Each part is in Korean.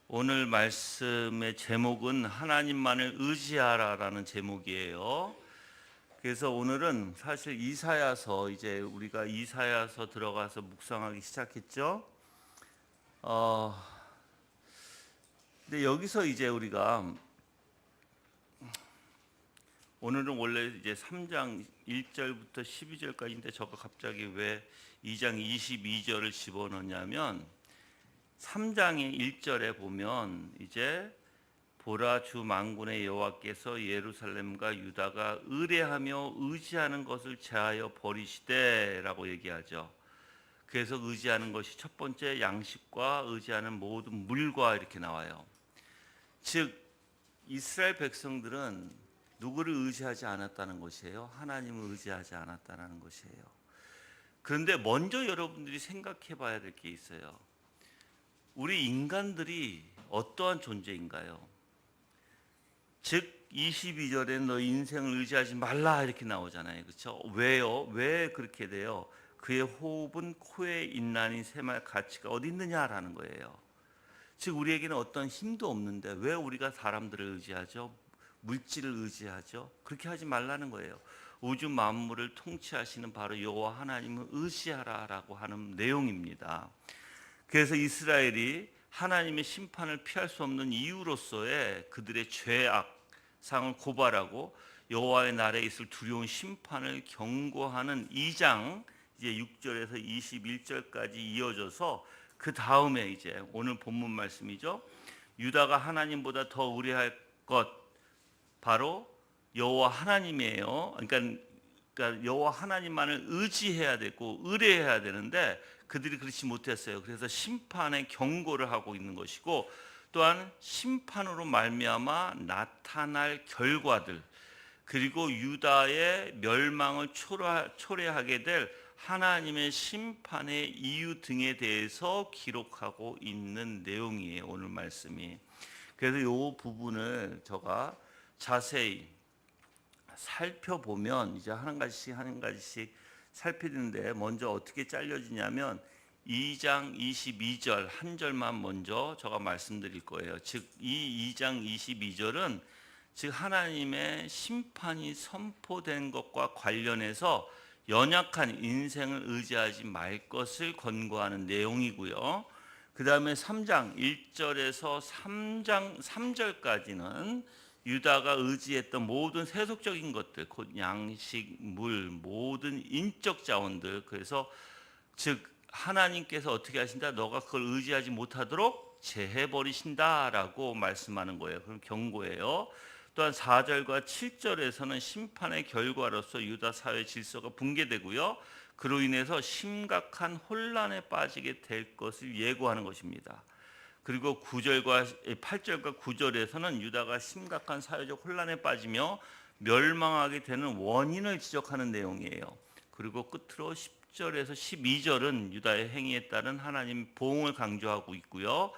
오늘 말씀의 제목은 하나님만을 의지하라라는 제목이에요. 그래서 오늘은 사실 이사야서, 이제 우리가 이사야서 들어가서 묵상하기 시작했죠. 근데 여기서 이제 우리가 오늘은 원래 이제 3장 1절부터 12절까지인데 저가 갑자기 왜 2장 22절을 집어넣냐면 3장의 1절에 보면 이제 보라 주 만군의 여호와께서 예루살렘과 유다가 의뢰하며 의지하는 것을 제하여 버리시되라고 얘기하죠. 그래서 의지하는 것이 첫 번째 양식과 의지하는 모든 물과 이렇게 나와요. 즉 이스라엘 백성들은 누구를 의지하지 않았다는 것이에요. 하나님을 의지하지 않았다는 것이에요. 그런데 먼저 여러분들이 생각해 봐야 될 게 있어요. 우리 인간들이 어떠한 존재인가요? 즉 22절에 너 인생을 의지하지 말라 이렇게 나오잖아요. 그렇죠? 왜요? 왜 그렇게 돼요? 그의 호흡은 코에 있나니 새말 가치가 어디 있느냐라는 거예요. 즉 우리에게는 어떤 힘도 없는데 왜 우리가 사람들을 의지하죠? 물질을 의지하죠? 그렇게 하지 말라는 거예요. 우주 만물을 통치하시는 바로 여호와 하나님을 의지하라라고 하는 내용입니다. 그래서 이스라엘이 하나님의 심판을 피할 수 없는 이유로서의 그들의 죄악상을 고발하고 여호와의 날에 있을 두려운 심판을 경고하는 2장 이제 6절에서 21절까지 이어져서 그 다음에 이제 오늘 본문 말씀이죠. 유다가 하나님보다 더 의뢰할 것 바로 여호와 하나님이에요. 그러니까 여호와 하나님만을 의지해야 되고 의뢰해야 되는데 그들이 그렇지 못했어요. 그래서 심판의 경고를 하고 있는 것이고 또한 심판으로 말미암아 나타날 결과들 그리고 유다의 멸망을 초래하게 될 하나님의 심판의 이유 등에 대해서 기록하고 있는 내용이에요. 오늘 말씀이. 그래서 이 부분을 제가 자세히 살펴보면 이제 한 가지씩 살피는데 먼저 어떻게 잘려지냐면 2장 22절 한 절만 먼저 제가 말씀드릴 거예요. 즉 이 2장 22절은 즉 하나님의 심판이 선포된 것과 관련해서 연약한 인생을 의지하지 말 것을 권고하는 내용이고요. 그 다음에 3장 1절에서 3장 3절까지는 유다가 의지했던 모든 세속적인 것들, 곧 양식, 물, 모든 인적 자원들, 그래서 즉 하나님께서 어떻게 하신다? 너가 그걸 의지하지 못하도록 제해버리신다라고 말씀하는 거예요. 그럼 경고예요. 또한 4절과 7절에서는 심판의 결과로서 유다 사회 질서가 붕괴되고요. 그로 인해서 심각한 혼란에 빠지게 될 것을 예고하는 것입니다. 그리고 8절과 9절에서는 유다가 심각한 사회적 혼란에 빠지며 멸망하게 되는 원인을 지적하는 내용이에요. 그리고 끝으로 10절에서 12절은 유다의 행위에 따른 하나님의 보응을 강조하고 있고요.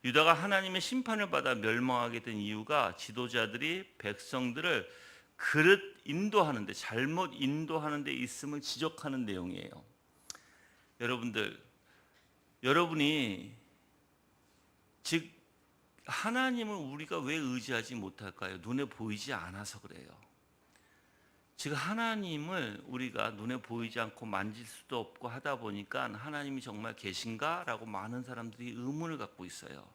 유다가 하나님의 심판을 받아 멸망하게 된 이유가 지도자들이 백성들을 인도하는데 잘못 인도하는 데 있음을 지적하는 내용이에요. 여러분이 즉 하나님을 우리가 왜 의지하지 못할까요? 눈에 보이지 않아서 그래요. 즉 하나님을 우리가 눈에 보이지 않고 만질 수도 없고 하다 보니까 하나님이 정말 계신가? 라고 많은 사람들이 의문을 갖고 있어요.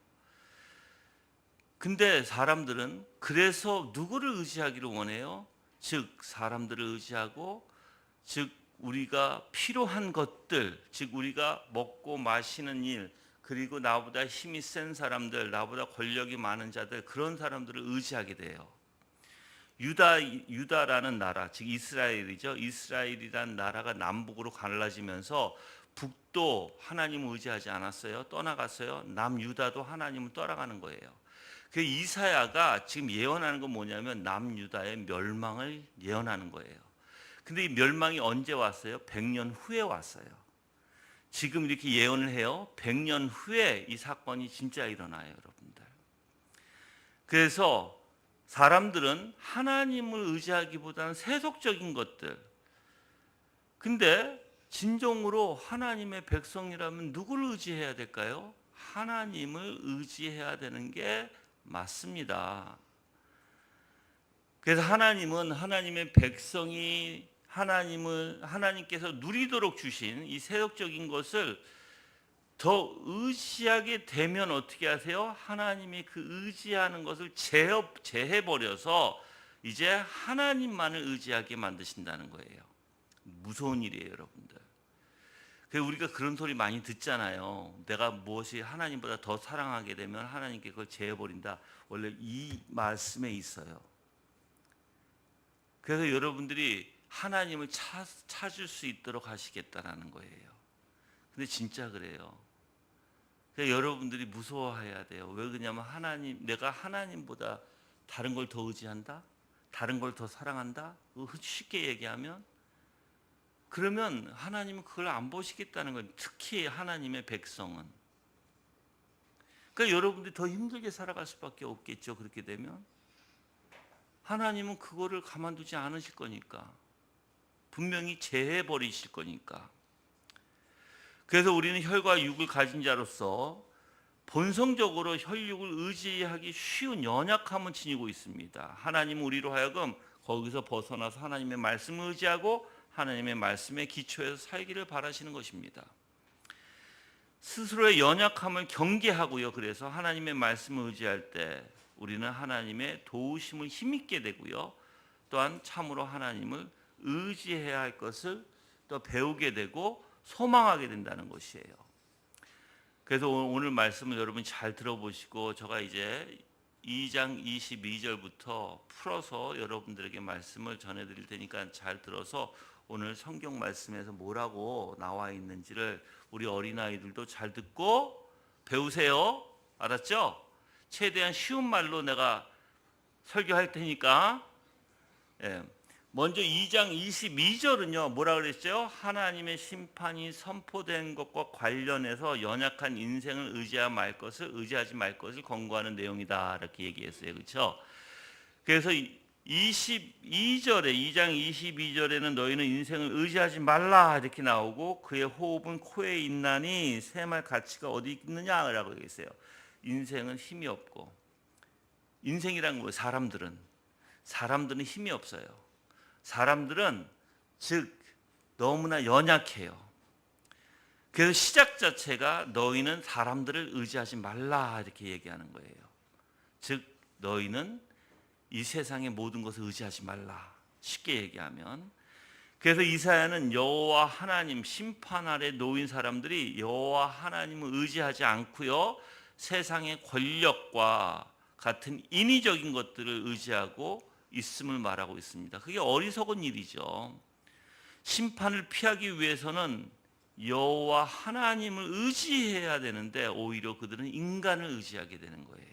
근데 사람들은 그래서 누구를 의지하기를 원해요? 즉 사람들을 의지하고 즉 우리가 필요한 것들, 즉 우리가 먹고 마시는 일, 그리고 나보다 힘이 센 사람들, 나보다 권력이 많은 자들, 그런 사람들을 의지하게 돼요. 유다라는 나라, 즉 이스라엘이죠. 이스라엘이라는 나라가 남북으로 갈라지면서 북도 하나님을 의지하지 않았어요. 떠나갔어요. 남유다도 하나님을 떠나가는 거예요. 그 이사야가 지금 예언하는 건 뭐냐면 남유다의 멸망을 예언하는 거예요. 근데 이 멸망이 언제 왔어요? 100년 후에 왔어요. 지금 이렇게 예언을 해요. 100년 후에 이 사건이 진짜 일어나요, 여러분들. 그래서 사람들은 하나님을 의지하기보다는 세속적인 것들. 근데 진정으로 하나님의 백성이라면 누구를 의지해야 될까요? 하나님을 의지해야 되는 게 맞습니다. 그래서 하나님은 하나님의 백성이 하나님께서 누리도록 주신 이 세속적인 것을 더 의지하게 되면 어떻게 하세요? 하나님이 그 의지하는 것을 제해버려서 이제 하나님만을 의지하게 만드신다는 거예요. 무서운 일이에요, 여러분들. 그래서 우리가 그런 소리 많이 듣잖아요. 내가 무엇이 하나님보다 더 사랑하게 되면 하나님께 그걸 제해버린다. 원래 이 말씀에 있어요. 그래서 여러분들이 하나님을 찾을 수 있도록 하시겠다라는 거예요. 근데 진짜 그래요. 그래서 여러분들이 무서워해야 돼요. 왜 그러냐면 내가 하나님보다 다른 걸 더 의지한다? 다른 걸 더 사랑한다? 쉽게 얘기하면 그러면 하나님은 그걸 안 보시겠다는 거예요. 특히 하나님의 백성은. 그러니까 여러분들이 더 힘들게 살아갈 수밖에 없겠죠. 그렇게 되면 하나님은 그거를 가만두지 않으실 거니까. 분명히 제해버리실 거니까. 그래서 우리는 혈과 육을 가진 자로서 본성적으로 혈육을 의지하기 쉬운 연약함을 지니고 있습니다. 하나님은 우리로 하여금 거기서 벗어나서 하나님의 말씀을 의지하고 하나님의 말씀에 기초해서 살기를 바라시는 것입니다. 스스로의 연약함을 경계하고요. 그래서 하나님의 말씀을 의지할 때 우리는 하나님의 도우심을 힘있게 되고요. 또한 참으로 하나님을 의지해야 할 것을 또 배우게 되고 소망하게 된다는 것이에요. 그래서 오늘 말씀을 여러분 잘 들어보시고 제가 이제 2장 22절부터 풀어서 여러분들에게 말씀을 전해드릴 테니까 잘 들어서 오늘 성경 말씀에서 뭐라고 나와 있는지를 우리 어린아이들도 잘 듣고 배우세요. 알았죠? 최대한 쉬운 말로 내가 설교할 테니까. 먼저 2장 22절은요. 뭐라 그랬죠? 하나님의 심판이 선포된 것과 관련해서 연약한 인생을 의지하지 말 것을 권고하는 내용이다. 이렇게 얘기했어요. 그렇죠? 그래서 22절에 2장 22절에는 너희는 인생을 의지하지 말라 이렇게 나오고 그의 호흡은 코에 있나니 셈할 가치가 어디 있느냐라고 얘기했어요. 인생은 힘이 없고 인생이란 거 사람들은 힘이 없어요. 사람들은 즉 너무나 연약해요. 그래서 시작 자체가 너희는 사람들을 의지하지 말라 이렇게 얘기하는 거예요. 즉 너희는 이 세상의 모든 것을 의지하지 말라. 쉽게 얘기하면 그래서 이사야는 여호와 하나님 심판 아래 놓인 사람들이 여호와 하나님을 의지하지 않고요. 세상의 권력과 같은 인위적인 것들을 의지하고 있음을 말하고 있습니다. 그게 어리석은 일이죠. 심판을 피하기 위해서는 여호와 하나님을 의지해야 되는데 오히려 그들은 인간을 의지하게 되는 거예요.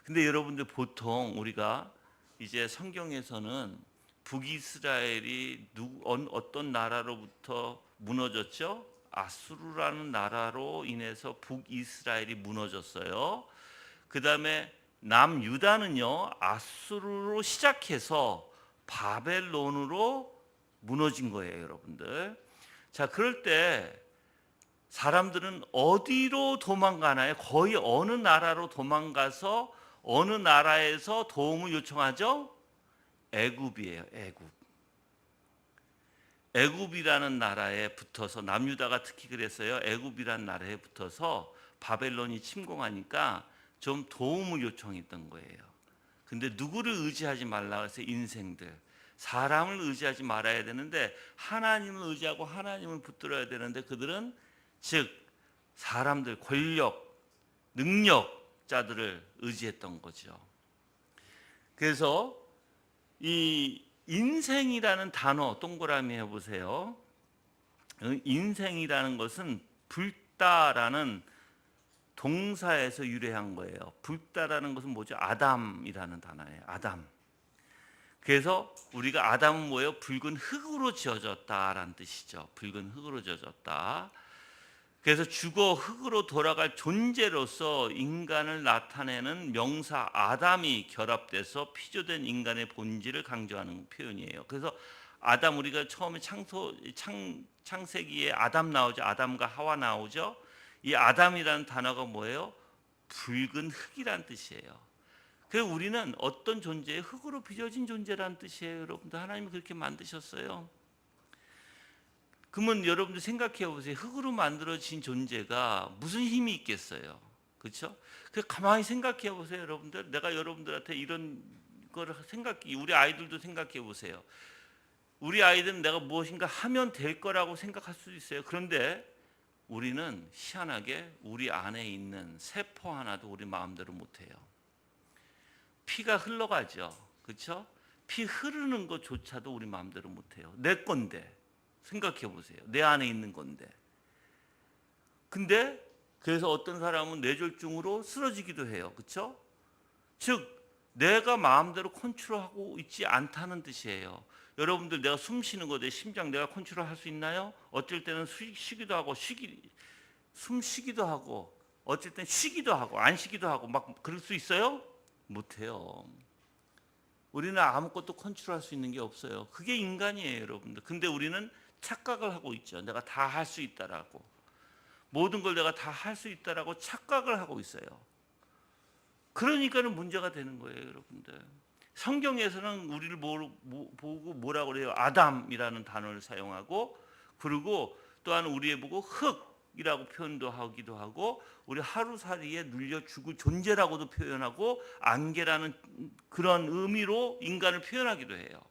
근데 여러분들 보통 우리가 이제 성경에서는 북이스라엘이 어떤 나라로부터 무너졌죠? 아수르라는 나라로 인해서 북이스라엘이 무너졌어요. 그 다음에 남유다는요 아수르로 시작해서 바벨론으로 무너진 거예요, 여러분들. 자, 그럴 때 사람들은 어디로 도망가나요? 거의 어느 나라로 도망가서 어느 나라에서 도움을 요청하죠? 애굽이에요. 애굽이라는 나라에 붙어서 남유다가 특히 그랬어요. 애굽이라는 나라에 붙어서 바벨론이 침공하니까 좀 도움을 요청했던 거예요. 근데 누구를 의지하지 말라 해서 사람을 의지하지 말아야 되는데 하나님을 의지하고 하나님을 붙들어야 되는데 그들은 즉 사람들, 권력, 능력자들을 의지했던 거죠. 그래서 이 인생이라는 단어 동그라미 해보세요. 인생이라는 것은 붉다라는 동사에서 유래한 거예요. 붉다라는 것은 뭐죠? 아담이라는 단어예요. 아담. 그래서 우리가 아담은 뭐예요? 붉은 흙으로 지어졌다라는 뜻이죠. 붉은 흙으로 지어졌다. 그래서 죽어 흙으로 돌아갈 존재로서 인간을 나타내는 명사 아담이 결합돼서 피조된 인간의 본질을 강조하는 표현이에요. 그래서 아담 우리가 처음에 창세기에 아담 나오죠. 아담과 하와 나오죠. 이 아담이라는 단어가 뭐예요? 붉은 흙이란 뜻이에요. 그래서 우리는 어떤 존재의 흙으로 빚어진 존재란 뜻이에요. 여러분들, 하나님이 그렇게 만드셨어요. 그러면 여러분들 생각해 보세요. 흙으로 만들어진 존재가 무슨 힘이 있겠어요? 그렇죠? 그 가만히 생각해 보세요, 여러분들. 내가 여러분들한테 이런 걸 우리 아이들도 생각해 보세요. 우리 아이들은 내가 무엇인가 하면 될 거라고 생각할 수도 있어요. 그런데 우리는 희한하게 우리 안에 있는 세포 하나도 우리 마음대로 못 해요. 피가 흘러가죠. 그렇죠? 피 흐르는 것조차도 우리 마음대로 못 해요. 내 건데. 생각해 보세요. 내 안에 있는 건데. 근데 그래서 어떤 사람은 뇌졸중으로 쓰러지기도 해요. 그렇죠? 즉 내가 마음대로 컨트롤하고 있지 않다는 뜻이에요. 여러분들, 내가 숨 쉬는 거 내 심장 내가 컨트롤할 수 있나요? 어쩔 때는 쉬기도 하고 숨 쉬기도 하고 어쩔 때는 쉬기도 하고 안 쉬기도 하고 막 그럴 수 있어요? 못해요. 우리는 아무것도 컨트롤할 수 있는 게 없어요. 그게 인간이에요, 여러분들. 근데 우리는 착각을 하고 있죠. 내가 다 할 수 있다라고. 모든 걸 내가 다 할 수 있다라고 착각을 하고 있어요. 그러니까는 문제가 되는 거예요, 여러분들. 성경에서는 우리를 보고 뭐라고 그래요? 아담이라는 단어를 사용하고, 그리고 또한 우리에 보고 흙이라고 표현도 하기도 하고, 우리 하루살이에 눌려 죽을 존재라고도 표현하고, 안개라는 그런 의미로 인간을 표현하기도 해요.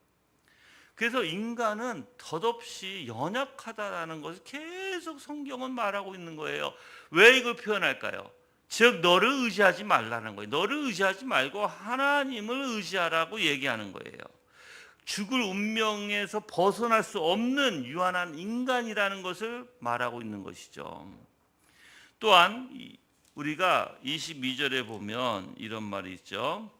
그래서 인간은 덧없이 연약하다라는 것을 계속 성경은 말하고 있는 거예요. 왜 이걸 표현할까요? 즉 너를 의지하지 말라는 거예요. 너를 의지하지 말고 하나님을 의지하라고 얘기하는 거예요. 죽을 운명에서 벗어날 수 없는 유한한 인간이라는 것을 말하고 있는 것이죠. 또한 우리가 22절에 보면 이런 말이 있죠.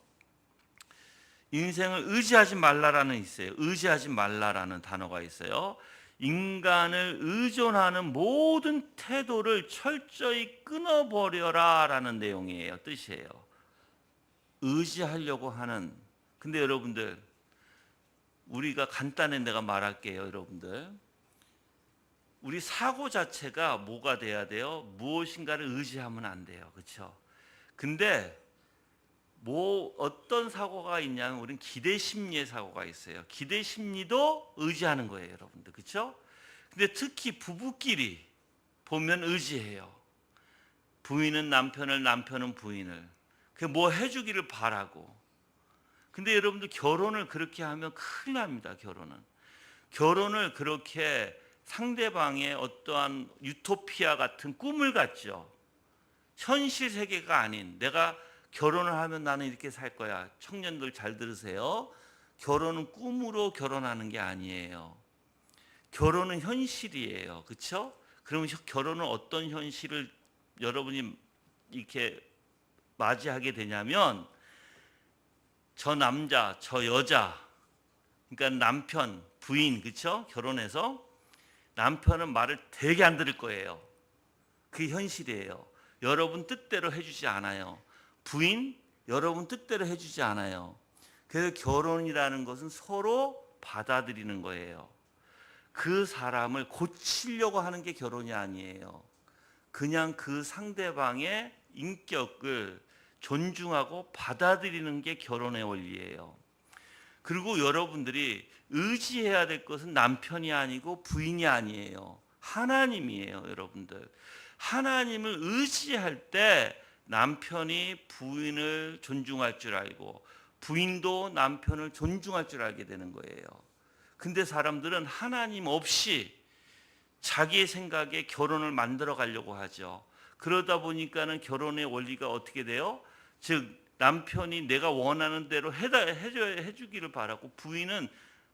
인생을 의지하지 말라라는 있어요. 의지하지 말라라는 단어가 있어요. 인간을 의존하는 모든 태도를 철저히 끊어버려라라는 내용이에요. 뜻이에요. 의지하려고 하는. 근데 여러분들, 우리가 간단히 내가 말할게요, 여러분들. 우리 사고 자체가 뭐가 돼야 돼요? 무엇인가를 의지하면 안 돼요. 그렇죠? 근데 어떤 사고가 있냐면 우리는 기대 심리의 사고가 있어요. 기대 심리도 의지하는 거예요, 여러분들. 그렇죠? 근데 특히 부부끼리 보면 의지해요. 부인은 남편을, 남편은 부인을. 뭐 해주기를 바라고. 근데 여러분들, 결혼을 그렇게 하면 큰일 납니다. 결혼을 그렇게 상대방의 어떠한 유토피아 같은 꿈을 갖죠. 현실 세계가 아닌, 내가 결혼을 하면 나는 이렇게 살 거야. 청년들 잘 들으세요. 결혼은 꿈으로 결혼하는 게 아니에요. 결혼은 현실이에요. 그렇죠? 그러면 결혼은 어떤 현실을 여러분이 이렇게 맞이하게 되냐면, 저 남자, 저 여자, 그러니까 남편, 부인, 그렇죠? 결혼해서 남편은 말을 되게 안 들을 거예요. 그게 현실이에요. 여러분 뜻대로 해주지 않아요. 부인, 여러분 뜻대로 해주지 않아요. 그래서 결혼이라는 것은 서로 받아들이는 거예요. 그 사람을 고치려고 하는 게 결혼이 아니에요. 그냥 그 상대방의 인격을 존중하고 받아들이는 게 결혼의 원리예요. 그리고 여러분들이 의지해야 될 것은 남편이 아니고 부인이 아니에요. 하나님이에요, 여러분들. 하나님을 의지할 때 남편이 부인을 존중할 줄 알고 부인도 남편을 존중할 줄 알게 되는 거예요. 근데 사람들은 하나님 없이 자기의 생각에 결혼을 만들어 가려고 하죠. 그러다 보니까는 결혼의 원리가 어떻게 돼요? 즉 남편이 내가 원하는 대로 해주기를 바라고, 부인은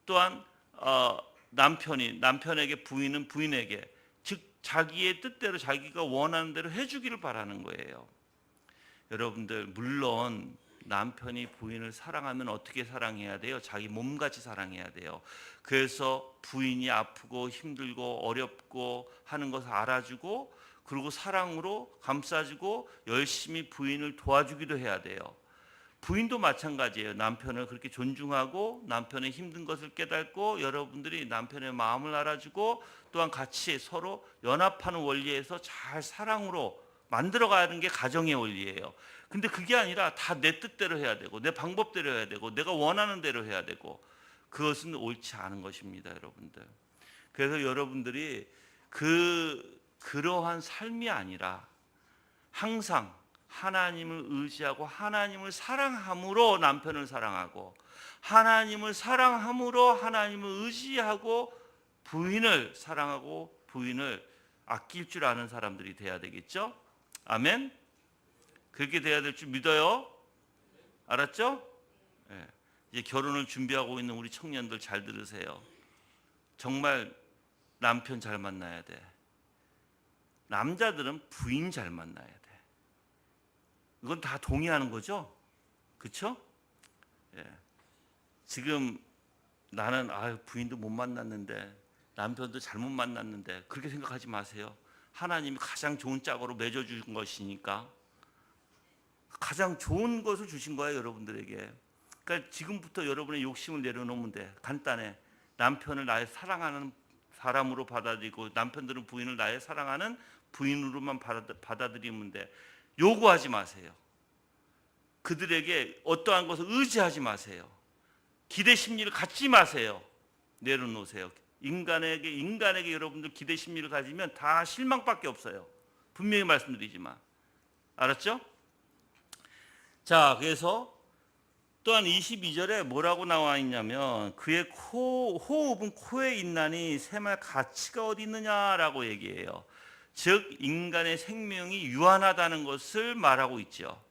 또한 남편에게, 부인은 부인에게, 즉 자기의 뜻대로 자기가 원하는 대로 해주기를 바라는 거예요. 여러분들, 물론 남편이 부인을 사랑하면 어떻게 사랑해야 돼요? 자기 몸같이 사랑해야 돼요. 그래서 부인이 아프고 힘들고 어렵고 하는 것을 알아주고, 그리고 사랑으로 감싸주고 열심히 부인을 도와주기도 해야 돼요. 부인도 마찬가지예요. 남편을 그렇게 존중하고 남편의 힘든 것을 깨닫고 여러분들이 남편의 마음을 알아주고 또한 같이 서로 연합하는 원리에서 잘 사랑으로 만들어가는 게 가정의 원리예요. 근데 그게 아니라 다 내 뜻대로 해야 되고 내 방법대로 해야 되고 내가 원하는 대로 해야 되고 그것은 옳지 않은 것입니다, 여러분들. 그래서 여러분들이 그러한 삶이 아니라 항상 하나님을 의지하고 하나님을 사랑함으로 남편을 사랑하고 하나님을 사랑함으로 하나님을 의지하고 부인을 사랑하고 부인을 아낄 줄 아는 사람들이 돼야 되겠죠? 아멘? 그렇게 돼야 될 줄 믿어요? 알았죠? 네. 이제 결혼을 준비하고 있는 우리 청년들 잘 들으세요. 정말 남편 잘 만나야 돼. 남자들은 부인 잘 만나야 돼. 이건 다 동의하는 거죠? 그렇죠? 예. 지금 나는 부인도 못 만났는데 남편도 잘못 만났는데 그렇게 생각하지 마세요. 하나님이 가장 좋은 짝으로 맺어준 것이니까 가장 좋은 것을 주신 거예요, 여러분들에게. 그러니까 지금부터 여러분의 욕심을 내려놓으면 돼. 간단해. 남편을 나의 사랑하는 사람으로 받아들이고 남편들은 부인을 나의 사랑하는 부인으로만 받아들이면 돼. 요구하지 마세요. 그들에게 어떠한 것을 의지하지 마세요. 기대 심리를 갖지 마세요. 내려놓으세요. 인간에게 여러분들 기대 심리를 가지면 다 실망밖에 없어요. 분명히 말씀드리지만. 알았죠? 자, 그래서 또한 22절에 뭐라고 나와 있냐면 그의 호흡은 코에 있나니 새말 가치가 어디 있느냐라고 얘기해요. 즉 인간의 생명이 유한하다는 것을 말하고 있죠.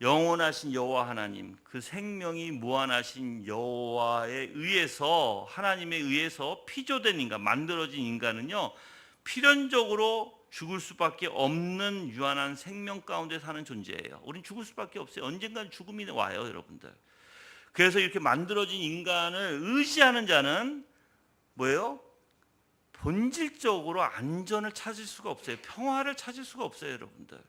영원하신 여호와 하나님, 그 생명이 무한하신 여호와에 의해서 하나님에 의해서 피조된 인간, 만들어진 인간은요 필연적으로 죽을 수밖에 없는 유한한 생명 가운데 사는 존재예요. 우린 죽을 수밖에 없어요. 언젠간 죽음이 와요, 여러분들. 그래서 이렇게 만들어진 인간을 의지하는 자는 뭐예요? 본질적으로 안전을 찾을 수가 없어요. 평화를 찾을 수가 없어요, 여러분들.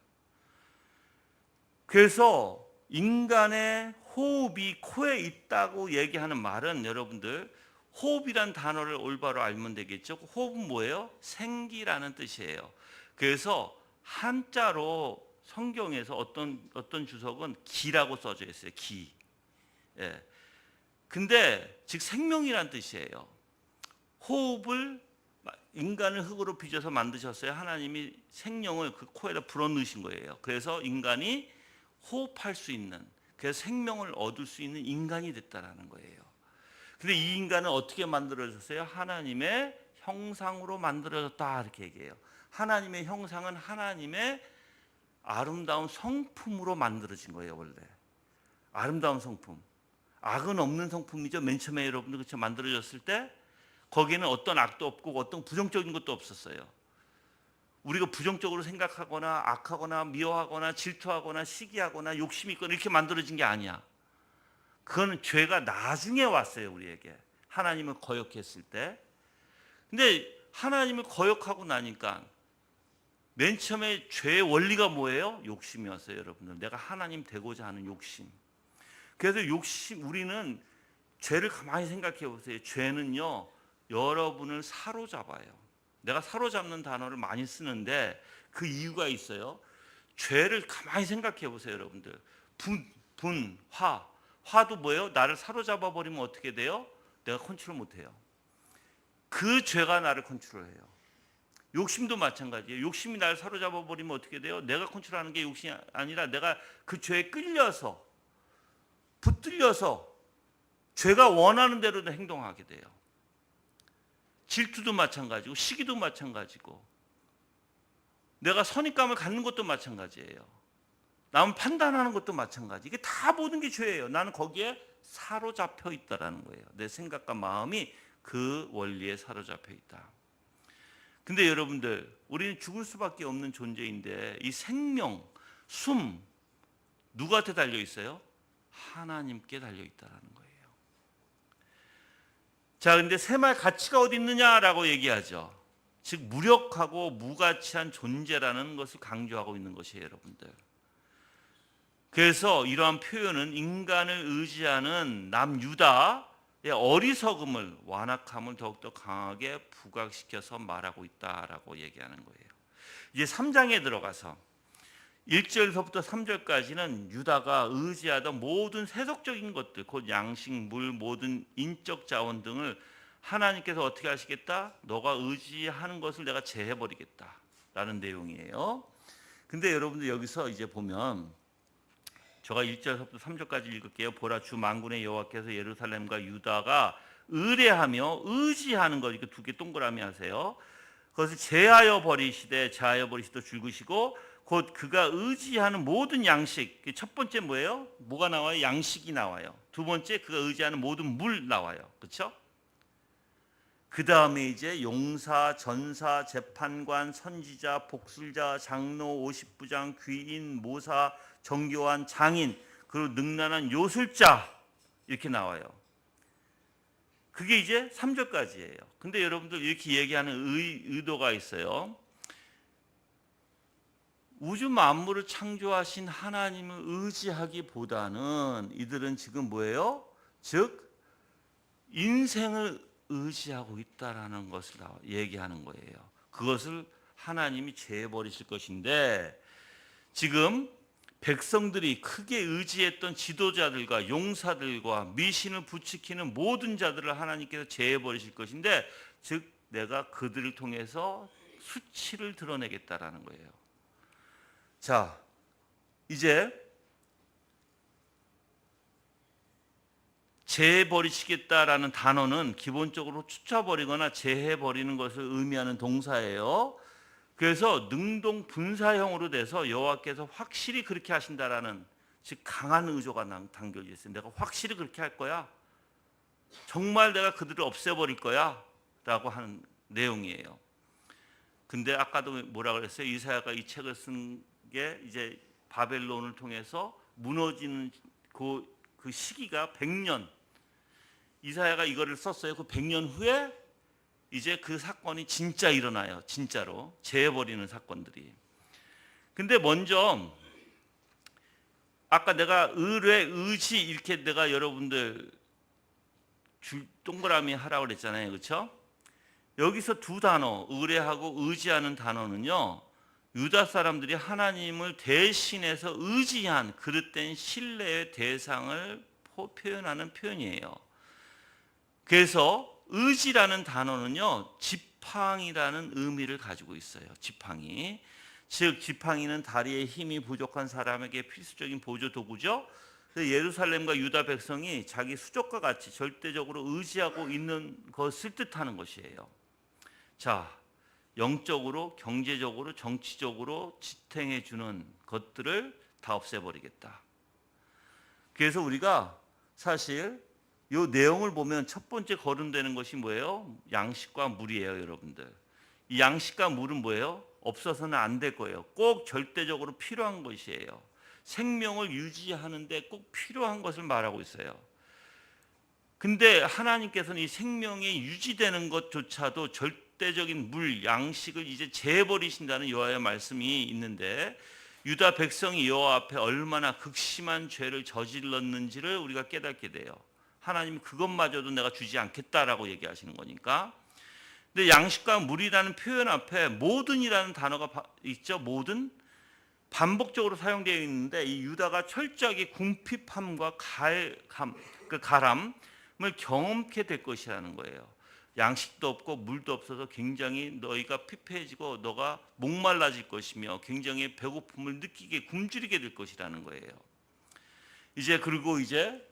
그래서 인간의 호흡이 코에 있다고 얘기하는 말은 여러분들 호흡이란 단어를 올바로 알면 되겠죠. 호흡은 뭐예요? 생기라는 뜻이에요. 그래서 한자로 성경에서 어떤 주석은 기라고 써져 있어요. 기. 예. 근데 즉 생명이란 뜻이에요. 호흡을 인간을 흙으로 빚어서 만드셨어요. 하나님이 생명을 그 코에다 불어넣으신 거예요. 그래서 인간이 호흡할 수 있는, 그래서 생명을 얻을 수 있는 인간이 됐다라는 거예요. 근데 이 인간은 어떻게 만들어졌어요? 하나님의 형상으로 만들어졌다 이렇게 얘기해요. 하나님의 형상은 하나님의 아름다운 성품으로 만들어진 거예요. 원래 아름다운 성품, 악은 없는 성품이죠. 맨 처음에 여러분들 그렇죠 만들어졌을 때 거기에는 어떤 악도 없고 어떤 부정적인 것도 없었어요. 우리가 부정적으로 생각하거나 악하거나 미워하거나 질투하거나 시기하거나 욕심이 있거나 이렇게 만들어진 게 아니야. 그거는 죄가 나중에 왔어요, 우리에게. 하나님을 거역했을 때. 근데 하나님을 거역하고 나니까 맨 처음에 죄의 원리가 뭐예요? 욕심이었어요, 여러분들. 내가 하나님 되고자 하는 욕심. 그래서 우리는 죄를 가만히 생각해 보세요. 죄는요, 여러분을 사로잡아요. 내가 사로잡는 단어를 많이 쓰는데 그 이유가 있어요. 죄를 가만히 생각해 보세요, 여러분들. 화도 뭐예요? 나를 사로잡아 버리면 어떻게 돼요? 내가 컨트롤 못 해요. 그 죄가 나를 컨트롤해요. 욕심도 마찬가지예요. 욕심이 나를 사로잡아 버리면 어떻게 돼요? 내가 컨트롤하는 게 욕심이 아니라 내가 그 죄에 끌려서 붙들려서 죄가 원하는 대로 행동하게 돼요. 질투도 마찬가지고 시기도 마찬가지고 내가 선입감을 갖는 것도 마찬가지예요. 남 판단하는 것도 마찬가지. 이게 다 모든 게 죄예요. 나는 거기에 사로잡혀 있다라는 거예요. 내 생각과 마음이 그 원리에 사로잡혀 있다. 근데 여러분들, 우리는 죽을 수밖에 없는 존재인데 이 생명, 숨 누구한테 달려 있어요? 하나님께 달려 있다라는 거예요. 자, 근데 새 말 가치가 어디 있느냐라고 얘기하죠. 즉 무력하고 무가치한 존재라는 것을 강조하고 있는 것이에요, 여러분들. 그래서 이러한 표현은 인간을 의지하는 남유다의 어리석음을, 완악함을 더욱더 강하게 부각시켜서 말하고 있다라고 얘기하는 거예요. 이제 3장에 들어가서 1절서부터 3절까지는 유다가 의지하던 모든 세속적인 것들, 곧 양식, 물, 모든 인적 자원 등을 하나님께서 어떻게 하시겠다? 너가 의지하는 것을 내가 제해버리겠다 라는 내용이에요. 근데 여러분들 여기서 이제 보면 제가 1절서부터 3절까지 읽을게요. 보라, 주 만군의 여호와께서 예루살렘과 유다가 의뢰하며 의지하는 거, 이렇게 두 개 동그라미 하세요. 그것을 제하여 버리시되 줄그시고 곧 그가 의지하는 모든 양식. 첫 번째 뭐예요? 뭐가 나와요? 양식이 나와요. 두 번째 그가 의지하는 모든 물 나와요. 그렇죠? 그 다음에 이제 용사, 전사, 재판관, 선지자, 복술자, 장로, 50부장, 귀인, 모사, 정교한, 장인, 그리고 능란한 요술자, 이렇게 나와요. 그게 이제 3절까지예요. 근데 여러분들 이렇게 얘기하는 의도가 있어요. 우주 만물을 창조하신 하나님을 의지하기보다는 이들은 지금 뭐예요? 즉 인생을 의지하고 있다라는 것을 얘기하는 거예요. 그것을 하나님이 제해버리실 것인데, 지금 백성들이 크게 의지했던 지도자들과 용사들과 미신을 부추기는 모든 자들을 하나님께서 제해버리실 것인데, 즉 내가 그들을 통해서 수치를 드러내겠다라는 거예요. 자, 이제 제해버리시겠다라는 단어는 기본적으로 쫓아버리거나 제해버리는 것을 의미하는 동사예요. 그래서 능동 분사형으로 돼서 여호와께서 확실히 그렇게 하신다라는, 즉 강한 의조가 담겨져 있어요. 내가 확실히 그렇게 할 거야. 정말 내가 그들을 없애버릴 거야 라고 하는 내용이에요. 근데 아까도 뭐라 그랬어요? 이사야가 이 책을 쓴 게 이제 바벨론을 통해서 무너지는 그 시기가 100년, 이사야가 이거를 썼어요. 그 100년 후에 이제 그 사건이 진짜 일어나요. 진짜로 제해버리는 사건들이. 근데 먼저 아까 내가 의뢰, 의지 이렇게 내가 여러분들 동그라미 하라고 그랬잖아요. 그렇죠? 여기서 두 단어, 의뢰하고 의지하는 단어는요, 유다 사람들이 하나님을 대신해서 의지한 그릇된 신뢰의 대상을 표현하는 표현이에요. 그래서 의지라는 단어는요, 지팡이라는 의미를 가지고 있어요. 지팡이. 즉 지팡이는 다리에 힘이 부족한 사람에게 필수적인 보조 도구죠. 예루살렘과 유다 백성이 자기 수족과 같이 절대적으로 의지하고 있는 것을 뜻하는 것이에요. 자, 영적으로, 경제적으로, 정치적으로 지탱해 주는 것들을 다 없애버리겠다. 그래서 우리가 사실 이 내용을 보면 첫 번째 거론되는 것이 뭐예요? 양식과 물이에요, 여러분들. 이 양식과 물은 뭐예요? 없어서는 안 될 거예요. 꼭 절대적으로 필요한 것이에요. 생명을 유지하는데 꼭 필요한 것을 말하고 있어요. 근데 하나님께서는 이 생명이 유지되는 것조차도 절대적인 물, 양식을 이제 제해버리신다는 여호와의 말씀이 있는데, 유다 백성이 여호와 앞에 얼마나 극심한 죄를 저질렀는지를 우리가 깨닫게 돼요. 하나님 그것마저도 내가 주지 않겠다라고 얘기하시는 거니까. 근데 양식과 물이라는 표현 앞에 모든이라는 단어가 있죠. 모든 반복적으로 사용되어 있는데, 이 유다가 철저하게 궁핍함과 가람을 경험케 될 것이라는 거예요. 양식도 없고 물도 없어서 굉장히 너희가 피폐해지고 너가 목말라질 것이며 굉장히 배고픔을 느끼게 굶주리게 될 것이라는 거예요. 이제 그리고 이제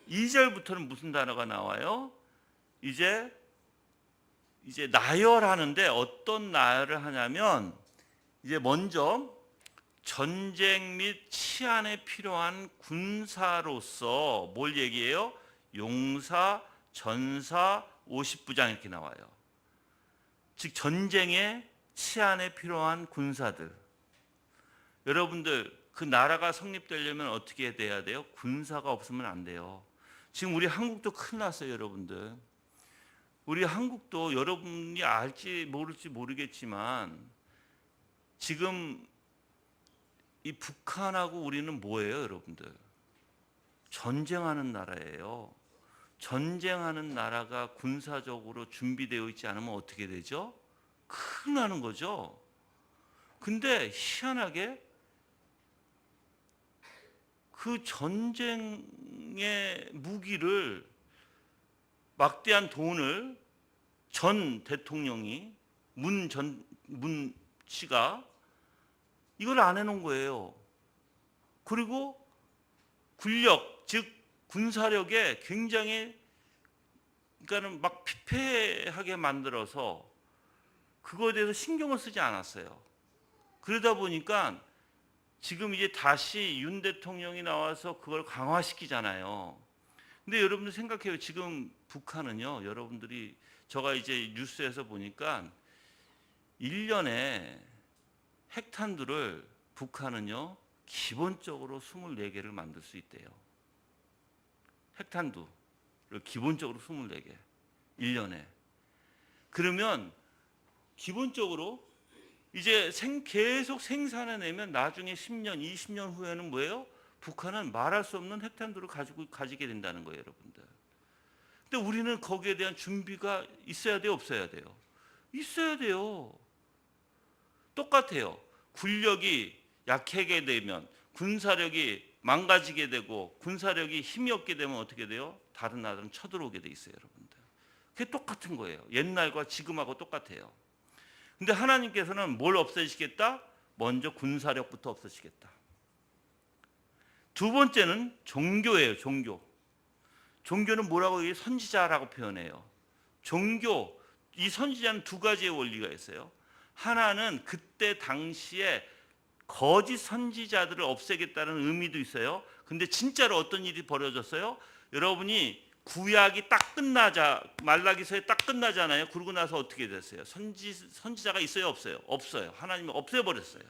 2절부터는 무슨 단어가 나와요? 이제 나열하는데 어떤 나열을 하냐면, 이제 먼저 전쟁 및 치안에 필요한 군사로서 뭘 얘기해요? 용사, 전사, 50부장 이렇게 나와요. 즉 전쟁에 치안에 필요한 군사들. 여러분들 그 나라가 성립되려면 어떻게 돼야 돼요? 군사가 없으면 안 돼요. 지금 우리 한국도 큰일 났어요, 여러분들. 우리 한국도 여러분이 알지 모를지 모르겠지만 지금 이 북한하고 우리는 뭐예요, 여러분들? 전쟁하는 나라예요. 전쟁하는 나라가 군사적으로 준비되어 있지 않으면 어떻게 되죠? 큰일 나는 거죠. 근데 희한하게 그 전쟁의 무기를, 막대한 돈을 전 대통령이, 문 씨가 이걸 안 해놓은 거예요. 그리고 군력, 즉 군사력에 굉장히, 그러니까는 막 피폐하게 만들어서 그거에 대해서 신경을 쓰지 않았어요. 그러다 보니까 지금 이제 다시 윤 대통령이 나와서 그걸 강화시키잖아요. 근데 여러분들 생각해요. 지금 북한은요, 여러분들이, 제가 이제 뉴스에서 보니까 1년에 핵탄두를 북한은요, 기본적으로 24개를 만들 수 있대요. 핵탄두를 기본적으로 24개, 1년에. 그러면 기본적으로 이제 계속 생산해내면 나중에 10년, 20년 후에는 뭐예요? 북한은 말할 수 없는 핵탄두를 가지게 된다는 거예요, 여러분들. 근데 우리는 거기에 대한 준비가 있어야 돼요, 없어야 돼요? 있어야 돼요. 똑같아요. 군력이 약하게 되면, 군사력이 망가지게 되고, 군사력이 힘이 없게 되면 어떻게 돼요? 다른 나라는 쳐들어오게 돼 있어요, 여러분들. 그게 똑같은 거예요. 옛날과 지금하고 똑같아요. 근데 하나님께서는 뭘 없애시겠다? 먼저 군사력부터 없애시겠다. 두 번째는 종교예요, 종교. 종교는 뭐라고 얘기해요? 선지자라고 표현해요. 종교, 이 선지자는 두 가지의 원리가 있어요. 하나는 그때 당시에 거짓 선지자들을 없애겠다는 의미도 있어요. 근데 진짜로 어떤 일이 벌어졌어요? 여러분이 구약이 딱 끝나자, 말라기서에 딱 끝나잖아요. 그러고 나서 어떻게 됐어요? 선지자가 있어요, 없어요? 없어요. 하나님이 없애버렸어요.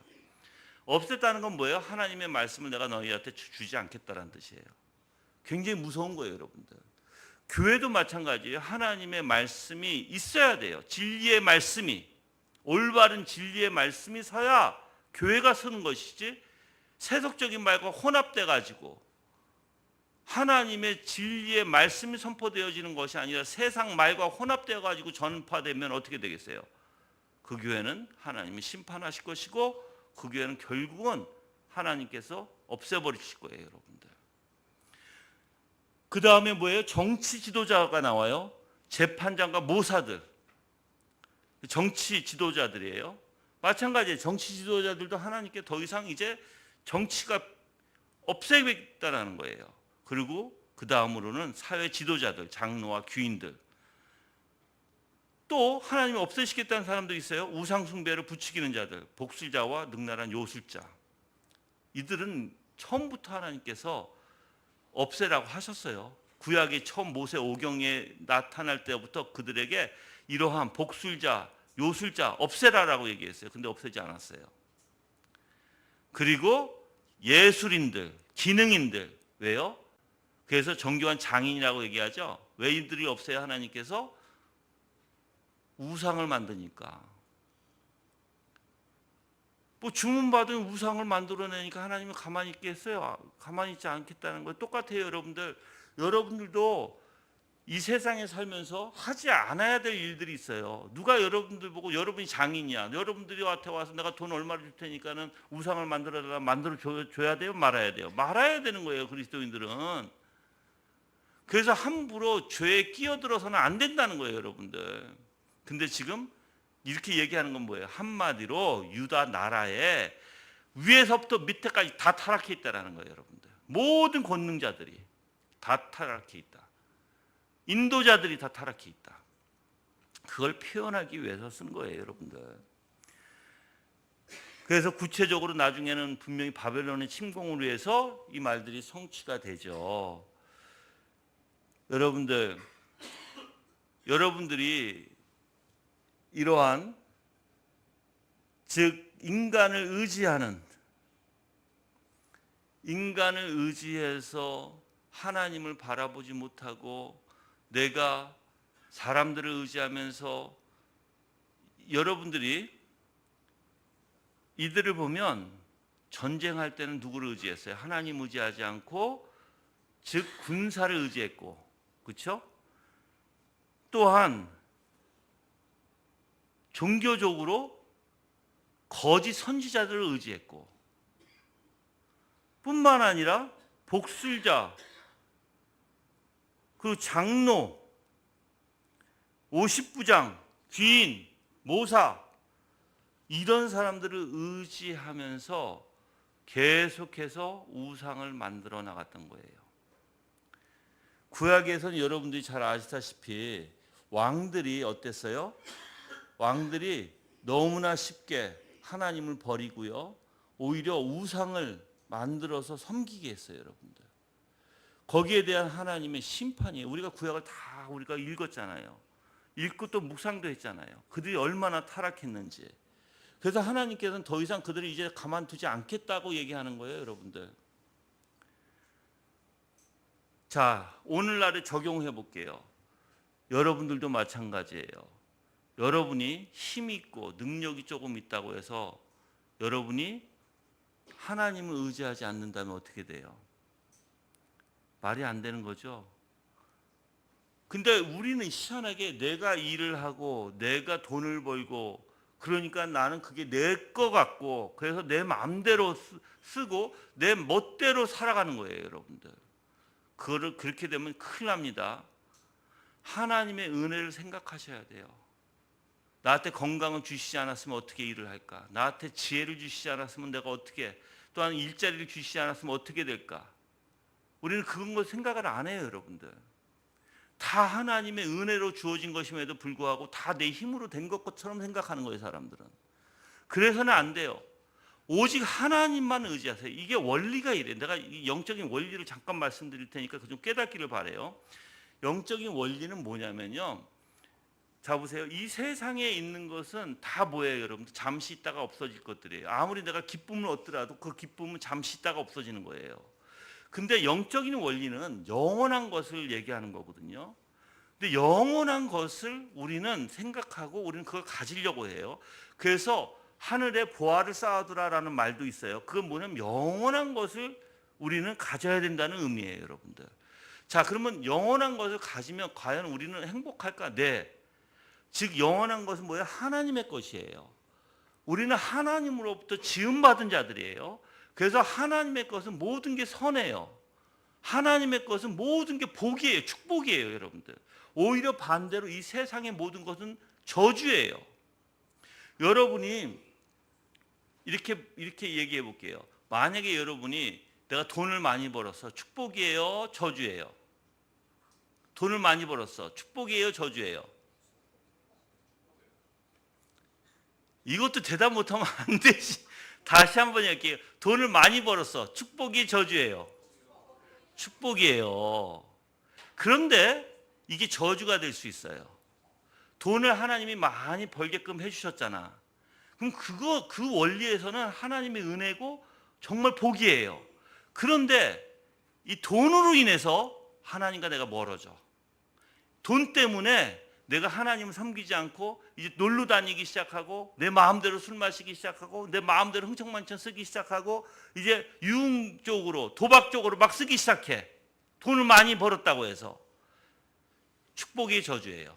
없앴다는 건 뭐예요? 하나님의 말씀을 내가 너희한테 주지 않겠다는 뜻이에요. 굉장히 무서운 거예요, 여러분들. 교회도 마찬가지예요. 하나님의 말씀이 있어야 돼요. 진리의 말씀이, 올바른 진리의 말씀이 서야 교회가 서는 것이지, 세속적인 말과 혼합돼 가지고 하나님의 진리의 말씀이 선포되어지는 것이 아니라 세상 말과 혼합되어 가지고 전파되면 어떻게 되겠어요? 그 교회는 하나님이 심판하실 것이고, 그 교회는 결국은 하나님께서 없애버리실 거예요, 여러분들. 그 다음에 뭐예요? 정치 지도자가 나와요. 재판장과 모사들, 정치 지도자들이에요. 마찬가지예요. 정치 지도자들도 하나님께 더 이상 이제 정치가 없애겠다는 거예요. 그리고 그 다음으로는 사회 지도자들, 장로와 귀인들. 또 하나님이 없애시겠다는 사람도 있어요. 우상 숭배를 부추기는 자들, 복술자와 능란한 요술자. 이들은 처음부터 하나님께서 없애라고 하셨어요. 구약이 처음 모세 오경에 나타날 때부터 그들에게 이러한 복술자, 요술자 없애라라고 얘기했어요. 근데 없애지 않았어요. 그리고 예술인들, 기능인들. 왜요? 그래서 정교한 장인이라고 얘기하죠. 왜 이들이 없애야 하나님께서? 우상을 만드니까. 뭐 주문받은 우상을 만들어내니까 하나님은 가만히 있겠어요? 가만히 있지 않겠다는 거예요. 똑같아요, 여러분들. 여러분들도 이 세상에 살면서 하지 않아야 될 일들이 있어요. 누가 여러분들 보고 여러분이 장인이야, 여러분들이 와서 내가 돈 얼마를 줄 테니까는 우상을 만들어줘야 돼요? 말아야 돼요? 말아야 되는 거예요, 그리스도인들은. 그래서 함부로 죄에 끼어들어서는 안 된다는 거예요, 여러분들. 근데 지금 이렇게 얘기하는 건 뭐예요? 한마디로 유다 나라에 위에서부터 밑에까지 다 타락해 있다는 거예요, 여러분들. 모든 권능자들이 다 타락해 있다. 인도자들이 다 타락해 있다. 그걸 표현하기 위해서 쓴 거예요, 여러분들. 그래서 구체적으로 나중에는 분명히 바벨론의 침공을 위해서 이 말들이 성취가 되죠. 여러분들이 이러한, 즉 인간을 의지해서 하나님을 바라보지 못하고 내가 사람들을 의지하면서, 여러분들이 이들을 보면 전쟁할 때는 누구를 의지했어요? 하나님 의지하지 않고 즉 군사를 의지했고, 그렇죠? 또한 종교적으로 거짓 선지자들을 의지했고, 뿐만 아니라 복술자, 그리고 장로, 50부장, 귀인, 모사, 이런 사람들을 의지하면서 계속해서 우상을 만들어 나갔던 거예요. 구약에서는 여러분들이 잘 아시다시피 왕들이 어땠어요? 왕들이 너무나 쉽게 하나님을 버리고요, 오히려 우상을 만들어서 섬기게 했어요, 여러분들. 거기에 대한 하나님의 심판이에요. 우리가 구약을 다 우리가 읽었잖아요. 읽고 또 묵상도 했잖아요. 그들이 얼마나 타락했는지. 그래서 하나님께서는 더 이상 그들을 이제 가만두지 않겠다고 얘기하는 거예요, 여러분들. 자, 오늘날에 적용해 볼게요. 여러분들도 마찬가지예요. 여러분이 힘이 있고 능력이 조금 있다고 해서 여러분이 하나님을 의지하지 않는다면 어떻게 돼요? 말이 안 되는 거죠. 근데 우리는 희한하게 내가 일을 하고 내가 돈을 벌고 그러니까 나는 그게 내 거 같고 그래서 내 마음대로 쓰고 내 멋대로 살아가는 거예요, 여러분들. 그렇게 되면 큰일 납니다. 하나님의 은혜를 생각하셔야 돼요. 나한테 건강을 주시지 않았으면 어떻게 일을 할까? 나한테 지혜를 주시지 않았으면 내가 어떻게, 또한 일자리를 주시지 않았으면 어떻게 될까? 우리는 그런 걸 생각을 안 해요, 여러분들. 다 하나님의 은혜로 주어진 것임에도 불구하고 다 내 힘으로 된 것처럼 생각하는 거예요, 사람들은. 그래서는 안 돼요. 오직 하나님만 의지하세요. 이게 원리가 이래. 내가 이 영적인 원리를 잠깐 말씀드릴 테니까 그 좀 깨닫기를 바래요. 영적인 원리는 뭐냐면요, 자 보세요. 이 세상에 있는 것은 다 뭐예요, 여러분들? 잠시 있다가 없어질 것들이에요. 아무리 내가 기쁨을 얻더라도 그 기쁨은 잠시 있다가 없어지는 거예요. 근데 영적인 원리는 영원한 것을 얘기하는 거거든요. 근데 영원한 것을 우리는 생각하고 우리는 그걸 가지려고 해요. 그래서 하늘에 보화를 쌓아두라라는 말도 있어요. 그건 뭐냐면 영원한 것을 우리는 가져야 된다는 의미예요, 여러분들. 자, 그러면 영원한 것을 가지면 과연 우리는 행복할까? 네. 즉 영원한 것은 뭐예요? 하나님의 것이에요. 우리는 하나님으로부터 지음받은 자들이에요. 그래서 하나님의 것은 모든 게 선해요. 하나님의 것은 모든 게 복이에요. 축복이에요, 여러분들. 오히려 반대로 이 세상의 모든 것은 저주예요. 여러분이 이렇게 얘기해 볼게요. 만약에 여러분이 내가 돈을 많이 벌었어. 축복이에요, 저주예요? 돈을 많이 벌었어. 축복이에요, 저주예요? 이것도 대답 못하면 안 되지. 다시 한번 얘기할게요. 돈을 많이 벌었어. 축복이 저주예요? 축복이에요. 그런데 이게 저주가 될 수 있어요. 돈을 하나님이 많이 벌게끔 해주셨잖아. 그럼 그 원리에서는 하나님의 은혜고 정말 복이에요. 그런데 이 돈으로 인해서 하나님과 내가 멀어져. 돈 때문에 내가 하나님을 섬기지 않고 이제 놀러 다니기 시작하고 내 마음대로 술 마시기 시작하고 내 마음대로 흥청망청 쓰기 시작하고 이제 유흥 쪽으로 도박 쪽으로 막 쓰기 시작해. 돈을 많이 벌었다고 해서. 축복이 저주예요.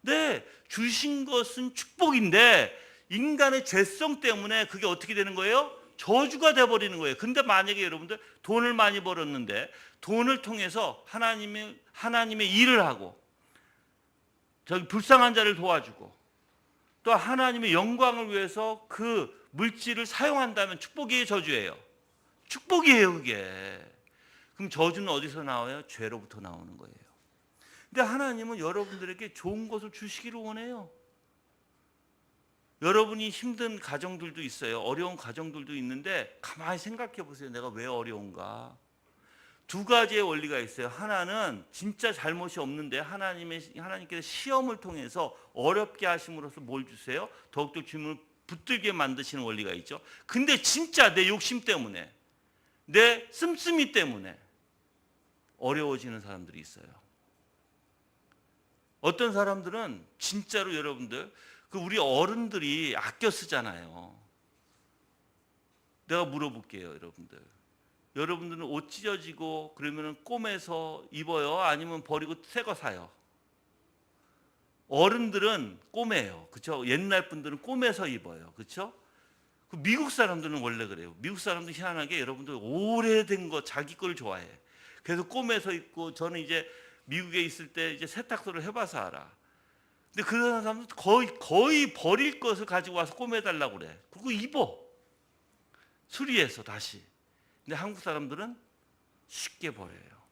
네, 주신 것은 축복인데 인간의 죄성 때문에 그게 어떻게 되는 거예요? 저주가 돼버리는 거예요. 근데 만약에 여러분들 돈을 많이 벌었는데 돈을 통해서 하나님의 일을 하고 저기 불쌍한 자를 도와주고 또 하나님의 영광을 위해서 그 물질을 사용한다면 축복이에요, 저주예요? 축복이에요, 그게. 그럼 저주는 어디서 나와요? 죄로부터 나오는 거예요. 근데 하나님은 여러분들에게 좋은 것을 주시기를 원해요. 여러분이 힘든 가정들도 있어요. 어려운 가정들도 있는데 가만히 생각해 보세요. 내가 왜 어려운가? 두 가지의 원리가 있어요. 하나는 진짜 잘못이 없는데 하나님께서 시험을 통해서 어렵게 하심으로써 뭘 주세요? 더욱더 주님을 붙들게 만드시는 원리가 있죠. 근데 진짜 내 욕심 때문에 내 씀씀이 때문에 어려워지는 사람들이 있어요. 어떤 사람들은 진짜로 여러분들 우리 어른들이 아껴 쓰잖아요. 내가 물어볼게요, 여러분들. 여러분들은 옷 찢어지고 그러면은 꼬매서 입어요? 아니면 버리고 새 거 사요? 어른들은 꼬매요. 그렇죠? 옛날 분들은 꼬매서 입어요. 그렇죠? 미국 사람들은 원래 그래요. 미국 사람들 희한하게 여러분들 오래된 거 자기 걸 좋아해. 그래서 꼬매서 입고, 저는 이제 미국에 있을 때 이제 세탁소를 해봐서 알아. 근데 그런 사람들 거의 버릴 것을 가지고 와서 꼬매달라고 그래. 그리고 입어. 수리해서 다시. 근데 한국 사람들은 쉽게 버려요.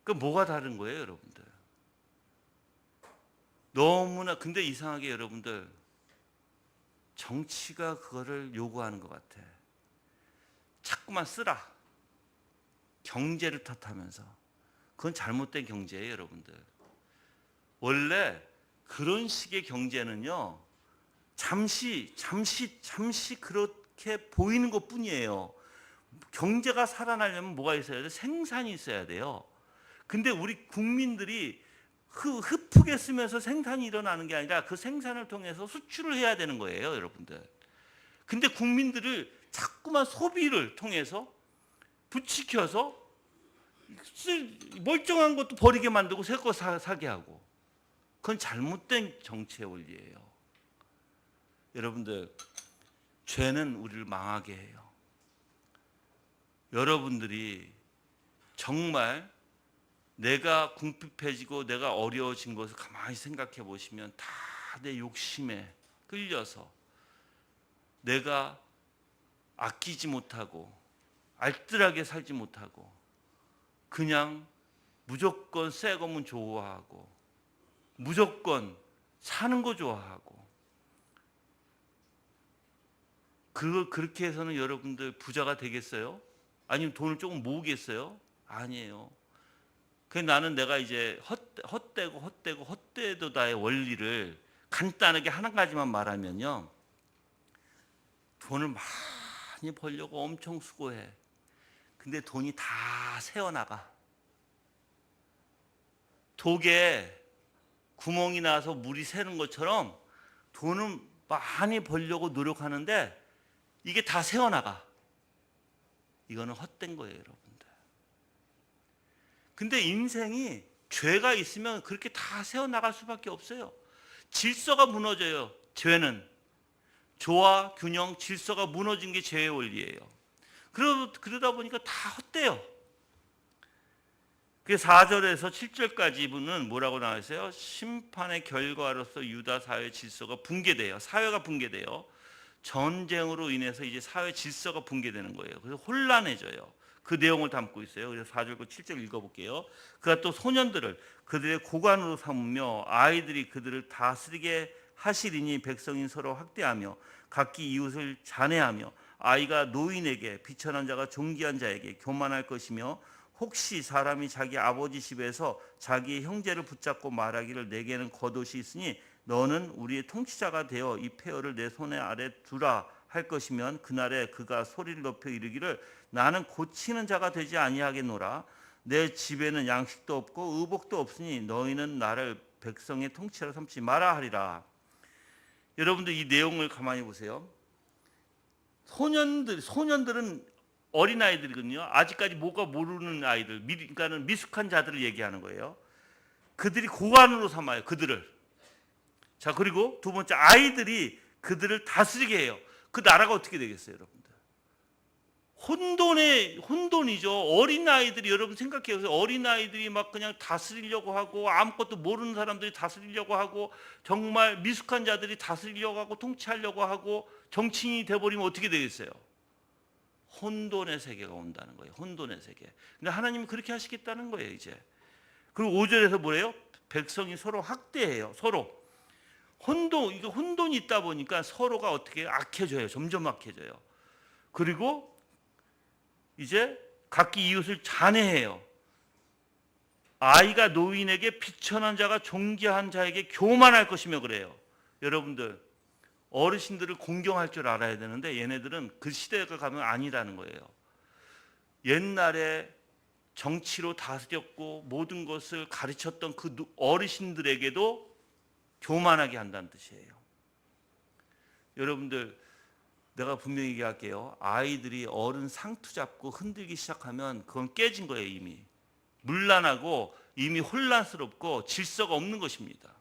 그 뭐가 다른 거예요, 여러분들? 너무나. 근데 이상하게 여러분들, 정치가 그거를 요구하는 것 같아. 자꾸만 쓰라. 경제를 탓하면서. 그건 잘못된 경제예요, 여러분들. 원래 그런 식의 경제는요, 잠시 그렇게 보이는 것 뿐이에요. 경제가 살아나려면 뭐가 있어야 돼? 생산이 있어야 돼요. 근데 우리 국민들이 흡프게 쓰면서 생산이 일어나는 게 아니라 그 생산을 통해서 수출을 해야 되는 거예요, 여러분들. 근데 국민들을 자꾸만 소비를 통해서 부추겨서 멀쩡한 것도 버리게 만들고 새 거 사게 하고. 그건 잘못된 정치의 원리예요. 여러분들, 죄는 우리를 망하게 해요. 여러분들이 정말 내가 궁핍해지고 내가 어려워진 것을 가만히 생각해 보시면 다 내 욕심에 끌려서 내가 아끼지 못하고 알뜰하게 살지 못하고 그냥 무조건 새 거면 좋아하고 무조건 사는 거 좋아하고, 그렇게 해서는 여러분들 부자가 되겠어요? 아니면 돈을 조금 모으겠어요? 아니에요. 나는 내가 이제 헛되도다의 원리를 간단하게 한 가지만 말하면요, 돈을 많이 벌려고 엄청 수고해. 근데 돈이 다 새어나가. 독에 구멍이 나서 물이 새는 것처럼 돈은 많이 벌려고 노력하는데 이게 다 새어나가. 이거는 헛된 거예요, 여러분들. 근데 인생이 죄가 있으면 그렇게 다 새어나갈 수밖에 없어요. 질서가 무너져요. 죄는 조화, 균형, 질서가 무너진 게 죄의 원리예요. 그러다 보니까 다 헛돼요. 그 4절에서 7절까지 분은 뭐라고 나와 있어요? 심판의 결과로서 유다 사회 질서가 붕괴돼요. 사회가 붕괴돼요. 전쟁으로 인해서 이제 사회 질서가 붕괴되는 거예요. 그래서 혼란해져요. 그 내용을 담고 있어요. 그래서 4절과 7절 읽어볼게요. 그가 또 소년들을 그들의 고관으로 삼으며 아이들이 그들을 다스리게 하시리니 백성이 서로 학대하며 각기 이웃을 잔해하며 아이가 노인에게 비천한 자가 존귀한 자에게 교만할 것이며 혹시 사람이 자기 아버지 집에서 자기 형제를 붙잡고 말하기를 내게는 겉옷이 있으니 너는 우리의 통치자가 되어 이 폐허를 내 손에 아래 두라 할 것이면 그날에 그가 소리를 높여 이르기를 나는 고치는 자가 되지 아니하겠노라. 내 집에는 양식도 없고 의복도 없으니 너희는 나를 백성의 통치자로 삼지 마라 하리라. 여러분들 이 내용을 가만히 보세요. 소년들은 어린아이들이거든요. 아직까지 뭐가 모르는 아이들, 그러니까는 미숙한 자들을 얘기하는 거예요. 그들이 고관으로 삼아요, 그들을. 자, 그리고 두 번째, 아이들이 그들을 다스리게 해요. 그 나라가 어떻게 되겠어요, 여러분들? 혼돈이죠. 어린아이들이, 여러분 생각해보세요. 어린아이들이 막 그냥 다스리려고 하고 아무것도 모르는 사람들이 다스리려고 하고 정말 미숙한 자들이 다스리려고 하고 통치하려고 하고 정치인이 돼버리면 어떻게 되겠어요? 혼돈의 세계가 온다는 거예요. 혼돈의 세계. 근데 하나님은 그렇게 하시겠다는 거예요, 이제. 그리고 5절에서 뭐래요? 백성이 서로 학대해요. 서로. 이거 혼돈이 있다 보니까 서로가 어떻게 악해져요. 점점 악해져요. 그리고 이제 각기 이웃을 잔해해요. 아이가 노인에게 비천한 자가 존귀한 자에게 교만할 것이며 그래요. 여러분들, 어르신들을 공경할 줄 알아야 되는데 얘네들은 그 시대가 가면 아니라는 거예요. 옛날에 정치로 다스렸고 모든 것을 가르쳤던 그 어르신들에게도 교만하게 한다는 뜻이에요. 여러분들, 내가 분명히 얘기할게요. 아이들이 어른 상투 잡고 흔들기 시작하면 그건 깨진 거예요. 이미 문란하고 이미 혼란스럽고 질서가 없는 것입니다.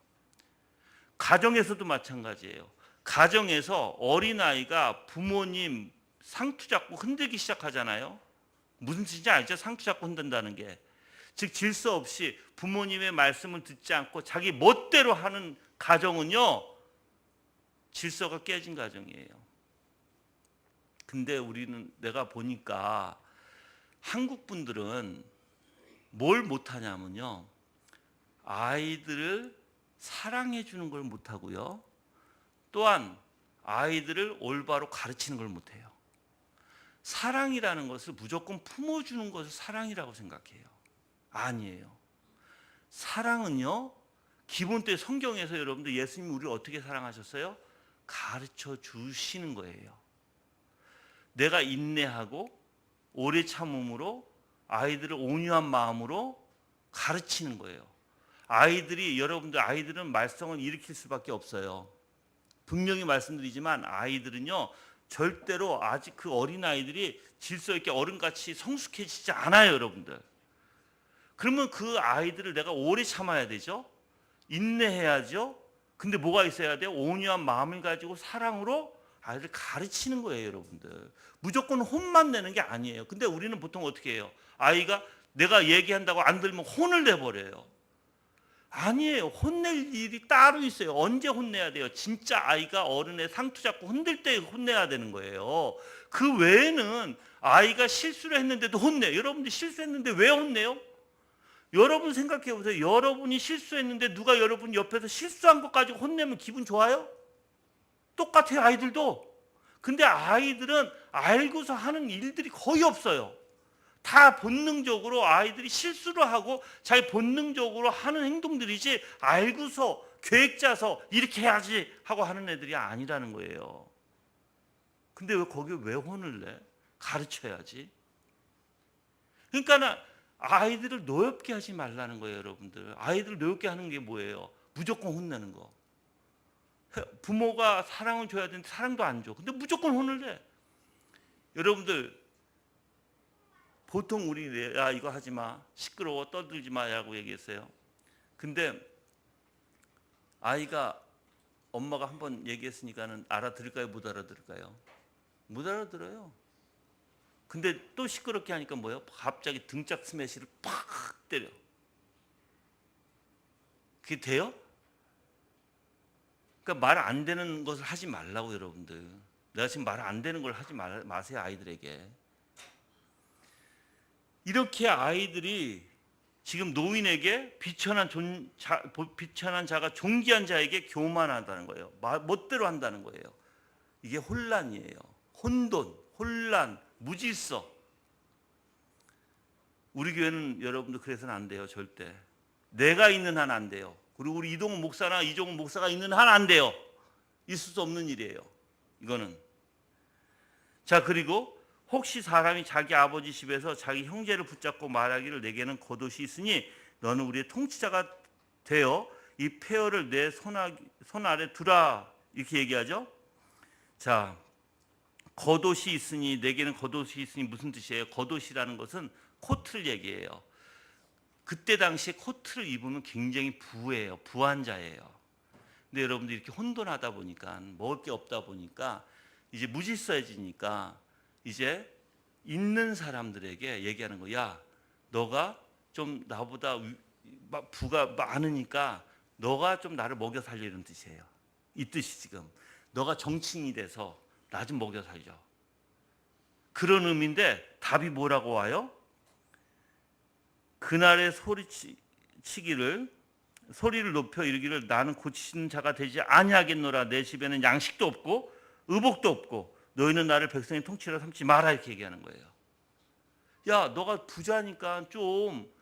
가정에서도 마찬가지예요. 가정에서 어린아이가 부모님 상투 잡고 흔들기 시작하잖아요. 무슨 뜻인지 알죠? 상투 잡고 흔든다는 게. 즉 질서 없이 부모님의 말씀을 듣지 않고 자기 멋대로 하는 가정은요, 질서가 깨진 가정이에요. 근데 우리는 내가 보니까 한국 분들은 뭘 못하냐면요, 아이들을 사랑해 주는 걸 못하고요, 또한 아이들을 올바로 가르치는 걸 못해요. 사랑이라는 것을 무조건 품어주는 것을 사랑이라고 생각해요. 아니에요. 사랑은요, 기본때 성경에서 여러분들 예수님이 우리를 어떻게 사랑하셨어요? 가르쳐 주시는 거예요. 내가 인내하고 오래 참음으로 아이들을 온유한 마음으로 가르치는 거예요. 여러분들 아이들은 말썽을 일으킬 수밖에 없어요. 분명히 말씀드리지만 아이들은요, 절대로 아직 그 어린 아이들이 질서 있게 어른같이 성숙해지지 않아요, 여러분들. 그러면 그 아이들을 내가 오래 참아야 되죠. 인내해야죠. 근데 뭐가 있어야 돼요? 온유한 마음을 가지고 사랑으로 아이들 가르치는 거예요, 여러분들. 무조건 혼만 내는 게 아니에요. 근데 우리는 보통 어떻게 해요? 아이가 내가 얘기한다고 안 들으면 혼을 내버려요. 아니에요. 혼낼 일이 따로 있어요. 언제 혼내야 돼요? 진짜 아이가 어른의 상투 잡고 흔들 때 혼내야 되는 거예요. 그 외에는 아이가 실수를 했는데도 혼내요. 여러분들 실수했는데 왜 혼내요? 여러분 생각해 보세요. 여러분이 실수했는데 누가 여러분 옆에서 실수한 것 가지고 혼내면 기분 좋아요? 똑같아요, 아이들도. 근데 아이들은 알고서 하는 일들이 거의 없어요. 다 본능적으로 아이들이 실수를 하고 자기 본능적으로 하는 행동들이지, 알고서 계획 짜서 이렇게 해야지 하고 하는 애들이 아니라는 거예요. 근데 왜 거기에 왜 혼을 내? 가르쳐야지. 그러니까 아이들을 노엽게 하지 말라는 거예요, 여러분들. 아이들을 노엽게 하는 게 뭐예요? 무조건 혼내는 거. 부모가 사랑을 줘야 되는데 사랑도 안 줘. 근데 무조건 혼을 내. 여러분들 보통 우리 야 이거 하지 마, 시끄러워, 떠들지 마라고 얘기했어요. 근데 아이가 엄마가 한번 얘기했으니까는 알아들을까요, 못 알아들을까요? 못 알아들어요. 근데 또 시끄럽게 하니까 뭐예요? 갑자기 등짝 스매시를 팍 때려. 그게 돼요? 그러니까 말 안 되는 것을 하지 말라고, 여러분들. 내가 지금 말 안 되는 걸 하지 마세요, 아이들에게. 이렇게 아이들이 지금 노인에게 비천한 자가 존귀한 자에게 교만하다는 거예요. 멋대로 한다는 거예요. 이게 혼란이에요. 혼돈, 혼란, 무질서. 우리 교회는 여러분들 그래서는 안 돼요, 절대. 내가 있는 한 안 돼요. 그리고 우리 이동훈 목사나 이종훈 목사가 있는 한 안 돼요. 있을 수 없는 일이에요, 이거는. 자, 그리고 혹시 사람이 자기 아버지 집에서 자기 형제를 붙잡고 말하기를 내게는 겉옷이 있으니 너는 우리의 통치자가 되어 이 폐허를 내 손 아래 두라, 이렇게 얘기하죠. 자, 겉옷이 있으니, 내게는 겉옷이 있으니 무슨 뜻이에요? 겉옷이라는 것은 코트를 얘기해요. 그때 당시에 코트를 입으면 굉장히 부해요. 부한 자예요. 근데 여러분들 이렇게 혼돈하다 보니까, 먹을 게 없다 보니까 이제 무질서해지니까 이제 있는 사람들에게 얘기하는 거야. 야, 너가 좀 나보다 부가 많으니까 너가 좀 나를 먹여 살려, 이런 뜻이에요. 이 뜻이 지금. 너가 정치인이 돼서 나 좀 먹여 살려. 그런 의미인데 답이 뭐라고 와요? 그날의 소리를 높여 이르기를 나는 고치는 자가 되지 아니하겠노라. 내 집에는 양식도 없고 의복도 없고 너희는 나를 백성의 통치라 삼지 마라, 이렇게 얘기하는 거예요. 야, 너가 부자니까 좀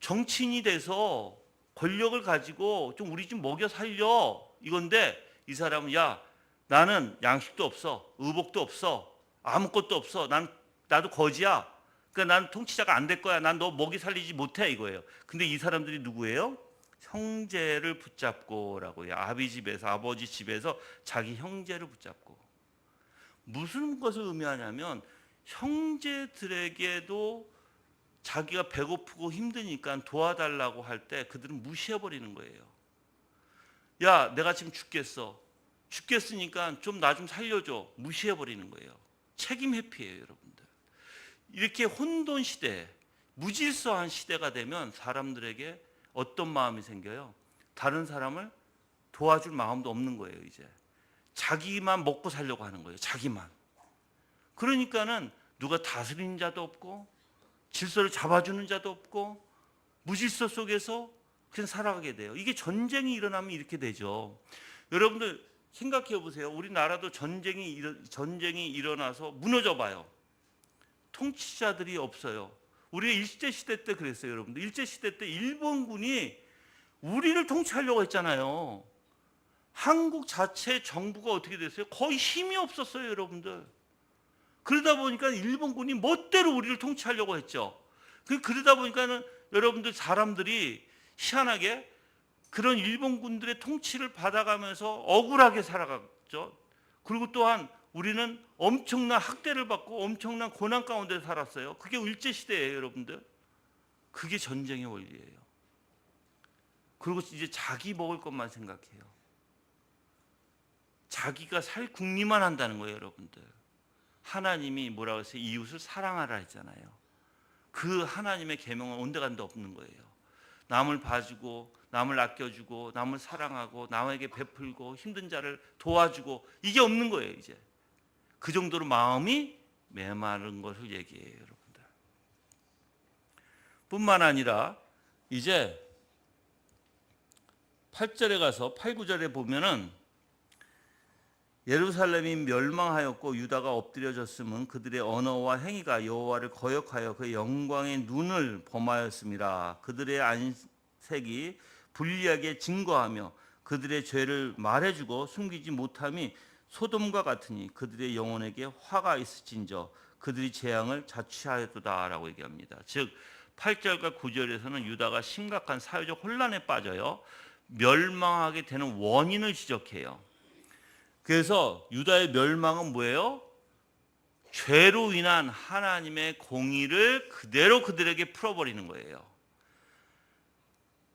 정치인이 돼서 권력을 가지고 좀 우리 좀 먹여 살려, 이건데 이 사람은 야, 나는 양식도 없어, 의복도 없어, 아무것도 없어, 나도 거지야. 그러니까 난 통치자가 안 될 거야. 난 너 먹이 살리지 못해, 이거예요. 근데 이 사람들이 누구예요? 형제를 붙잡고라고요. 아버지 집에서 자기 형제를 붙잡고. 무슨 것을 의미하냐면 형제들에게도 자기가 배고프고 힘드니까 도와달라고 할 때 그들은 무시해버리는 거예요. 야, 내가 지금 죽겠으니까 좀 나 좀 살려줘. 무시해버리는 거예요. 책임 회피예요, 여러분들. 이렇게 혼돈 시대, 무질서한 시대가 되면 사람들에게 어떤 마음이 생겨요? 다른 사람을 도와줄 마음도 없는 거예요, 이제. 자기만 먹고 살려고 하는 거예요, 자기만. 그러니까는 누가 다스리는 자도 없고 질서를 잡아주는 자도 없고 무질서 속에서 그냥 살아가게 돼요. 이게 전쟁이 일어나면 이렇게 되죠. 여러분들 생각해 보세요. 우리나라도 전쟁이 일어나서 무너져 봐요. 통치자들이 없어요. 우리가 일제시대 때 그랬어요, 여러분들. 일제시대 때 일본군이 우리를 통치하려고 했잖아요. 한국 자체 정부가 어떻게 됐어요? 거의 힘이 없었어요, 여러분들. 그러다 보니까 일본군이 멋대로 우리를 통치하려고 했죠. 그러다 보니까는 여러분들 사람들이 희한하게 그런 일본군들의 통치를 받아가면서 억울하게 살아갔죠. 그리고 또한 우리는 엄청난 학대를 받고 엄청난 고난 가운데 살았어요. 그게 일제시대예요, 여러분들. 그게 전쟁의 원리예요. 그리고 이제 자기 먹을 것만 생각해요. 자기가 살 궁리만 한다는 거예요, 여러분들. 하나님이 뭐라고 했어요? 이웃을 사랑하라 했잖아요. 그 하나님의 계명은 온데간데 없는 거예요. 남을 봐주고 남을 아껴주고 남을 사랑하고 남에게 베풀고 힘든 자를 도와주고 이게 없는 거예요, 이제. 그 정도로 마음이 메마른 것을 얘기해요, 여러분들. 뿐만 아니라 이제 8절에 가서 8, 9절에 보면은 예루살렘이 멸망하였고 유다가 엎드려졌음은 그들의 언어와 행위가 여호와를 거역하여 그의 영광의 눈을 범하였습니다. 그들의 안색이 불리하게 증거하며 그들의 죄를 말해주고 숨기지 못함이 소돔과 같으니 그들의 영혼에게 화가 있을진저 그들이 재앙을 자취하였도다라고 얘기합니다. 즉 8절과 9절에서는 유다가 심각한 사회적 혼란에 빠져요. 멸망하게 되는 원인을 지적해요. 그래서 유다의 멸망은 뭐예요? 죄로 인한 하나님의 공의를 그대로 그들에게 풀어버리는 거예요.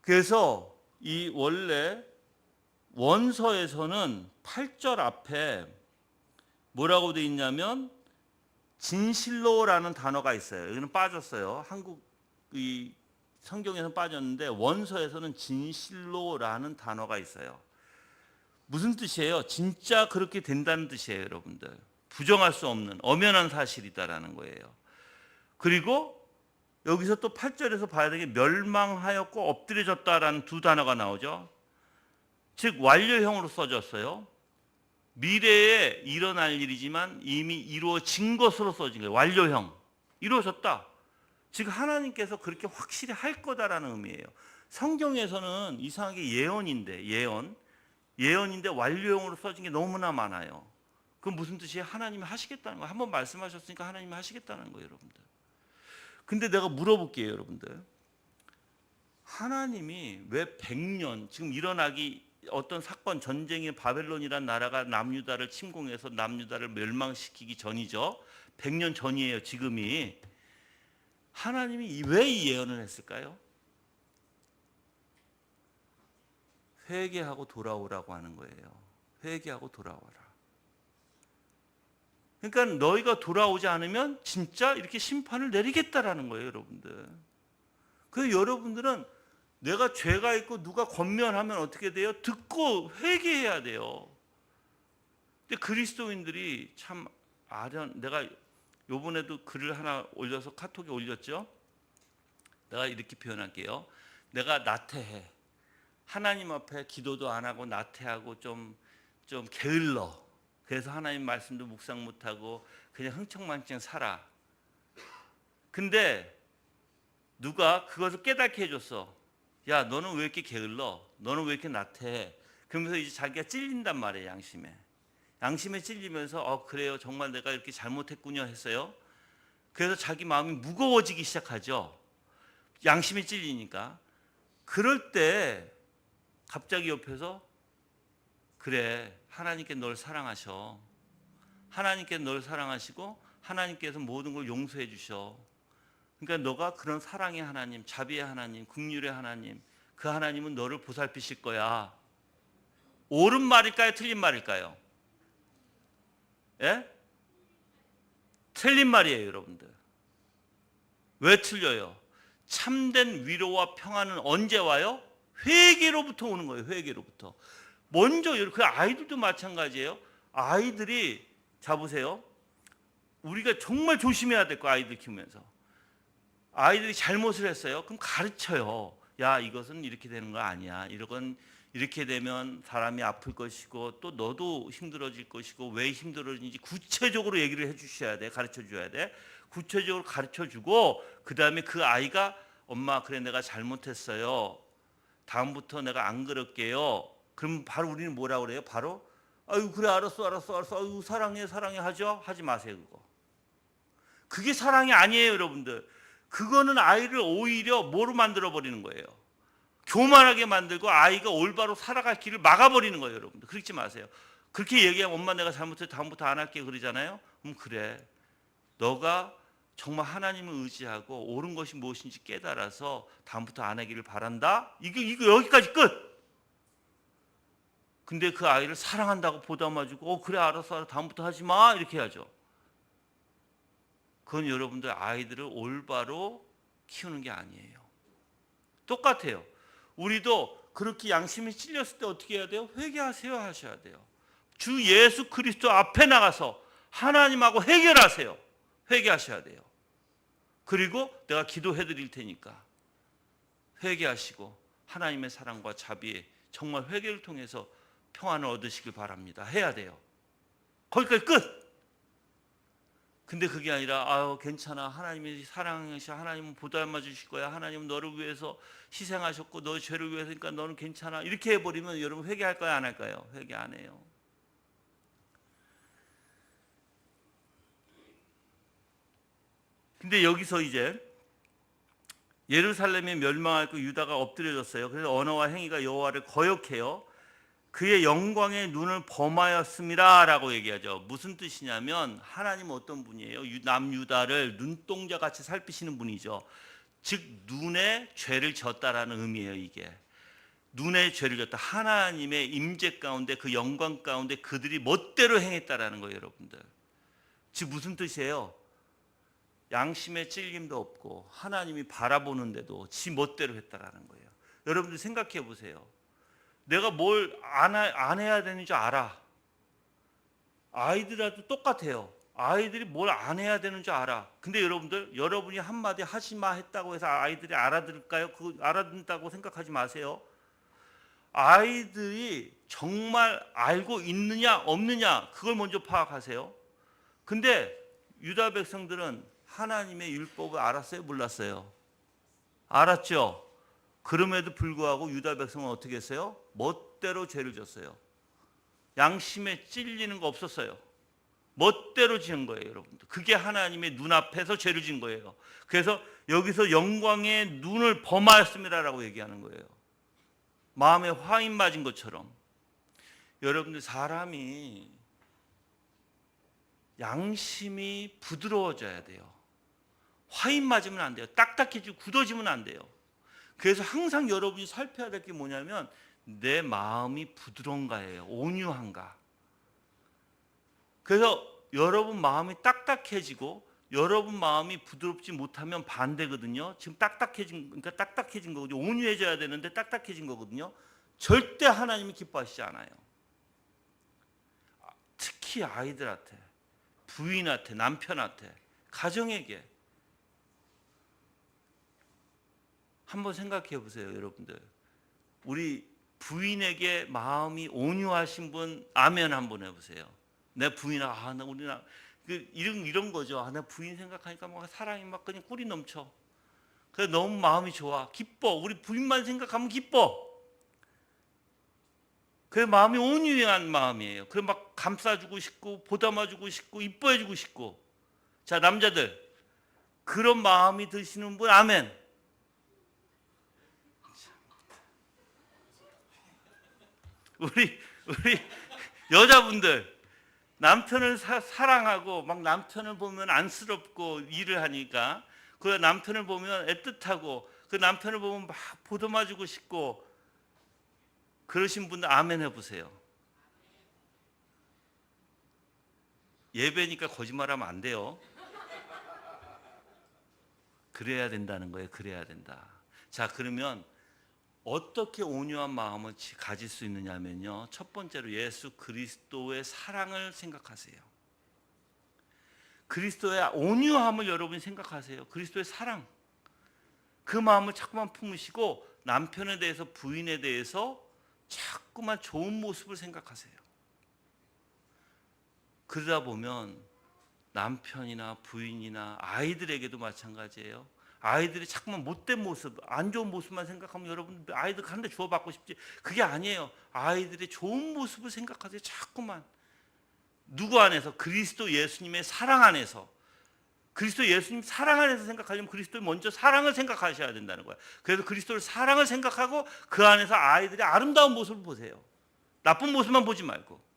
그래서 이 원래 원서에서는 8절 앞에 뭐라고 되어 있냐면 진실로라는 단어가 있어요. 여기는 빠졌어요. 한국 이 성경에서는 빠졌는데 원서에서는 진실로라는 단어가 있어요. 무슨 뜻이에요? 진짜 그렇게 된다는 뜻이에요, 여러분들. 부정할 수 없는 엄연한 사실이다라는 거예요. 그리고 여기서 또 8절에서 봐야 되는 게 멸망하였고 엎드려졌다라는 두 단어가 나오죠. 즉 완료형으로 써졌어요. 미래에 일어날 일이지만 이미 이루어진 것으로 써진 거예요. 완료형. 이루어졌다. 즉 하나님께서 그렇게 확실히 할 거다라는 의미예요. 성경에서는 이상하게 예언인데 완료형으로 써진 게 너무나 많아요. 그건 무슨 뜻이에요? 하나님이 하시겠다는 거예요. 한번 말씀하셨으니까 하나님이 하시겠다는 거예요, 여러분들. 근데 내가 물어볼게요, 여러분들. 하나님이 왜 100년 지금 일어나기 어떤 사건 전쟁의 바벨론이란 나라가 남유다를 침공해서 남유다를 멸망시키기 전이죠. 100년 전이에요, 지금이. 하나님이 왜 이 예언을 했을까요? 회개하고 돌아오라고 하는 거예요. 회개하고 돌아와라. 그러니까 너희가 돌아오지 않으면 진짜 이렇게 심판을 내리겠다라는 거예요, 여러분들. 그래서 여러분들은 내가 죄가 있고 누가 권면하면 어떻게 돼요? 듣고 회개해야 돼요. 근데 그리스도인들이 참 내가 요번에도 글을 하나 올려서 카톡에 올렸죠. 내가 이렇게 표현할게요. 내가 나태해. 하나님 앞에 기도도 안 하고 나태하고 좀 게을러. 그래서 하나님 말씀도 묵상 못하고 그냥 흥청망청 살아. 근데 누가 그것을 깨닫게 해줬어. 야, 너는 왜 이렇게 게을러? 너는 왜 이렇게 나태해? 그러면서 이제 자기가 찔린단 말이에요, 양심에 찔리면서 그래요, 정말 내가 이렇게 잘못했군요 했어요. 그래서 자기 마음이 무거워지기 시작하죠. 양심에 찔리니까. 그럴 때 갑자기 옆에서 그래, 하나님께 널 사랑하셔. 하나님께서 너를 사랑하시고 하나님께서 모든 걸 용서해 주셔. 그러니까 너가 그런 사랑의 하나님, 자비의 하나님, 긍휼의 하나님, 그 하나님은 너를 보살피실 거야. 옳은 말일까요? 틀린 말일까요? 예? 틀린 말이에요, 여러분들. 왜 틀려요? 참된 위로와 평안은 언제 와요? 회개로부터 오는 거예요. 회개로부터. 먼저 그 아이들도 마찬가지예요. 아이들이 자 보세요. 우리가 정말 조심해야 될 거 아이들 키우면서. 아이들이 잘못을 했어요. 그럼 가르쳐요. 야, 이것은 이렇게 되는 거 아니야. 이건 이렇게 되면 사람이 아플 것이고 또 너도 힘들어질 것이고 왜 힘들어지는지 구체적으로 얘기를 해 주셔야 돼. 가르쳐 줘야 돼. 구체적으로 가르쳐 주고 그다음에 그 아이가 엄마 그래 내가 잘못했어요. 다음부터 내가 안 그럴게요. 그럼 바로 우리는 뭐라고 그래요? 바로 아유 그래 알았어. 아유 사랑해 하죠? 하지 마세요 그거. 그게 사랑이 아니에요 여러분들. 그거는 아이를 오히려 뭐로 만들어 버리는 거예요. 교만하게 만들고 아이가 올바로 살아갈 길을 막아버리는 거예요 여러분들. 그러지 마세요. 그렇게 얘기하면 엄마 내가 잘못해 다음부터 안 할게 그러잖아요. 그래 너가 정말 하나님을 의지하고 옳은 것이 무엇인지 깨달아서 다음부터 안 하기를 바란다. 이거 여기까지 끝. 근데 그 아이를 사랑한다고 보담아주고 그래 알았어 다음부터 하지 마 이렇게 해야죠. 그건 여러분들 아이들을 올바로 키우는 게 아니에요. 똑같아요. 우리도 그렇게 양심이 찔렸을 때 어떻게 해야 돼요? 회개하세요 하셔야 돼요. 주 예수 그리스도 앞에 나가서 하나님하고 해결하세요. 회개하셔야 돼요. 그리고 내가 기도해 드릴 테니까 회개하시고 하나님의 사랑과 자비에 정말 회개를 통해서 평안을 얻으시길 바랍니다. 해야 돼요. 거기까지 끝. 근데 그게 아니라 아유 괜찮아 하나님이 사랑하셔 하나님은 보담아 주실 거야 하나님은 너를 위해서 희생하셨고 너의 죄를 위해서니까 너는 괜찮아 이렇게 해버리면 여러분 회개할까요 안 할까요? 회개 안 해요. 근데 여기서 이제 예루살렘이 멸망할 거 유다가 엎드려졌어요. 그래서 언어와 행위가 여호와를 거역해요. 그의 영광의 눈을 범하였습니다 라고 얘기하죠. 무슨 뜻이냐면 하나님은 어떤 분이에요? 남유다를 눈동자같이 살피시는 분이죠. 즉 눈에 죄를 졌다라는 의미예요. 이게 눈에 죄를 졌다. 하나님의 임재 가운데 그 영광 가운데 그들이 멋대로 행했다라는 거예요. 여러분들 즉 무슨 뜻이에요? 양심의 찔림도 없고 하나님이 바라보는데도 지 멋대로 했다라는 거예요. 여러분들 생각해 보세요. 내가 뭘 안 해야 되는 줄 알아. 아이들하고 똑같아요. 아이들이 뭘 안 해야 되는 줄 알아. 근데 여러분들 여러분이 한마디 하지 마 했다고 해서 아이들이 알아들을까요? 그 알아듣는다고 생각하지 마세요. 아이들이 정말 알고 있느냐 없느냐 그걸 먼저 파악하세요. 근데 유다 백성들은 하나님의 율법을 알았어요? 몰랐어요? 알았죠? 그럼에도 불구하고 유다 백성은 어떻게 했어요? 멋대로 죄를 졌어요. 양심에 찔리는 거 없었어요. 멋대로 지은 거예요, 여러분들. 그게 하나님의 눈앞에서 죄를 진 거예요. 그래서 여기서 영광의 눈을 범하였습니다라고 얘기하는 거예요. 마음에 화인 맞은 것처럼. 여러분들 사람이 양심이 부드러워져야 돼요. 화인 맞으면 안 돼요. 딱딱해지고 굳어지면 안 돼요. 그래서 항상 여러분이 살펴야 될 게 뭐냐면 내 마음이 부드러운가예요. 온유한가. 그래서 여러분 마음이 딱딱해지고 여러분 마음이 부드럽지 못하면 반대거든요. 지금 그러니까 딱딱해진 거거든요. 온유해져야 되는데 딱딱해진 거거든요. 절대 하나님이 기뻐하시지 않아요. 특히 아이들한테, 부인한테, 남편한테, 가정에게 한번 생각해 보세요, 여러분들. 우리 부인에게 마음이 온유하신 분 아멘 한번 해보세요. 내 부인아, 나 우리나 이런 거죠. 내 부인 생각하니까 막 사랑이 막 그냥 꿀이 넘쳐. 그래 너무 마음이 좋아, 기뻐. 우리 부인만 생각하면 기뻐. 그래 마음이 온유한 마음이에요. 그래 막 감싸주고 싶고 보담아주고 싶고 이뻐해주고 싶고. 자 남자들 그런 마음이 드시는 분 아멘. 우리 여자분들 남편을 사랑하고 막 남편을 보면 안쓰럽고 일을 하니까 그 남편을 보면 애틋하고 그 남편을 보면 막 보듬어주고 싶고 그러신 분들 아멘 해보세요. 예배니까 거짓말하면 안 돼요. 그래야 된다는 거예요. 그래야 된다. 자, 그러면 어떻게 온유한 마음을 가질 수 있느냐면요. 첫 번째로 예수 그리스도의 사랑을 생각하세요. 그리스도의 온유함을 여러분이 생각하세요. 그리스도의 사랑. 그 마음을 자꾸만 품으시고 남편에 대해서 부인에 대해서 자꾸만 좋은 모습을 생각하세요. 그러다 보면 남편이나 부인이나 아이들에게도 마찬가지예요. 아이들이 자꾸만 못된 모습, 안 좋은 모습만 생각하면 여러분 아이들 한 대 주워받고 싶지. 그게 아니에요. 아이들의 좋은 모습을 생각하세요. 자꾸만. 누구 안에서? 그리스도 예수님의 사랑 안에서. 그리스도 예수님 사랑 안에서 생각하려면 그리스도의 먼저 사랑을 생각하셔야 된다는 거예요. 그래서 그리스도의 사랑을 생각하고 그 안에서 아이들의 아름다운 모습을 보세요. 나쁜 모습만 보지 말고.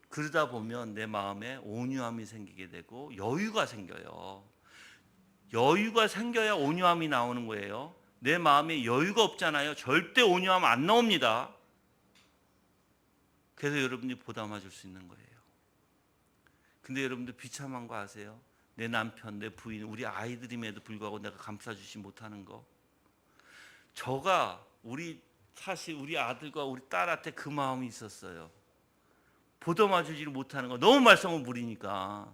그러다 보면 내 마음에 온유함이 생기게 되고 여유가 생겨요. 여유가 생겨야 온유함이 나오는 거예요. 내 마음에 여유가 없잖아요. 절대 온유함 안 나옵니다. 그래서 여러분이 보담아 줄 수 있는 거예요. 근데 여러분들 비참한 거 아세요? 내 남편, 내 부인, 우리 아이들임에도 불구하고 내가 감싸주지 못하는 거. 사실 우리 아들과 우리 딸한테 그 마음이 있었어요. 보담아 주지를 못하는 거. 너무 말썽을 부리니까.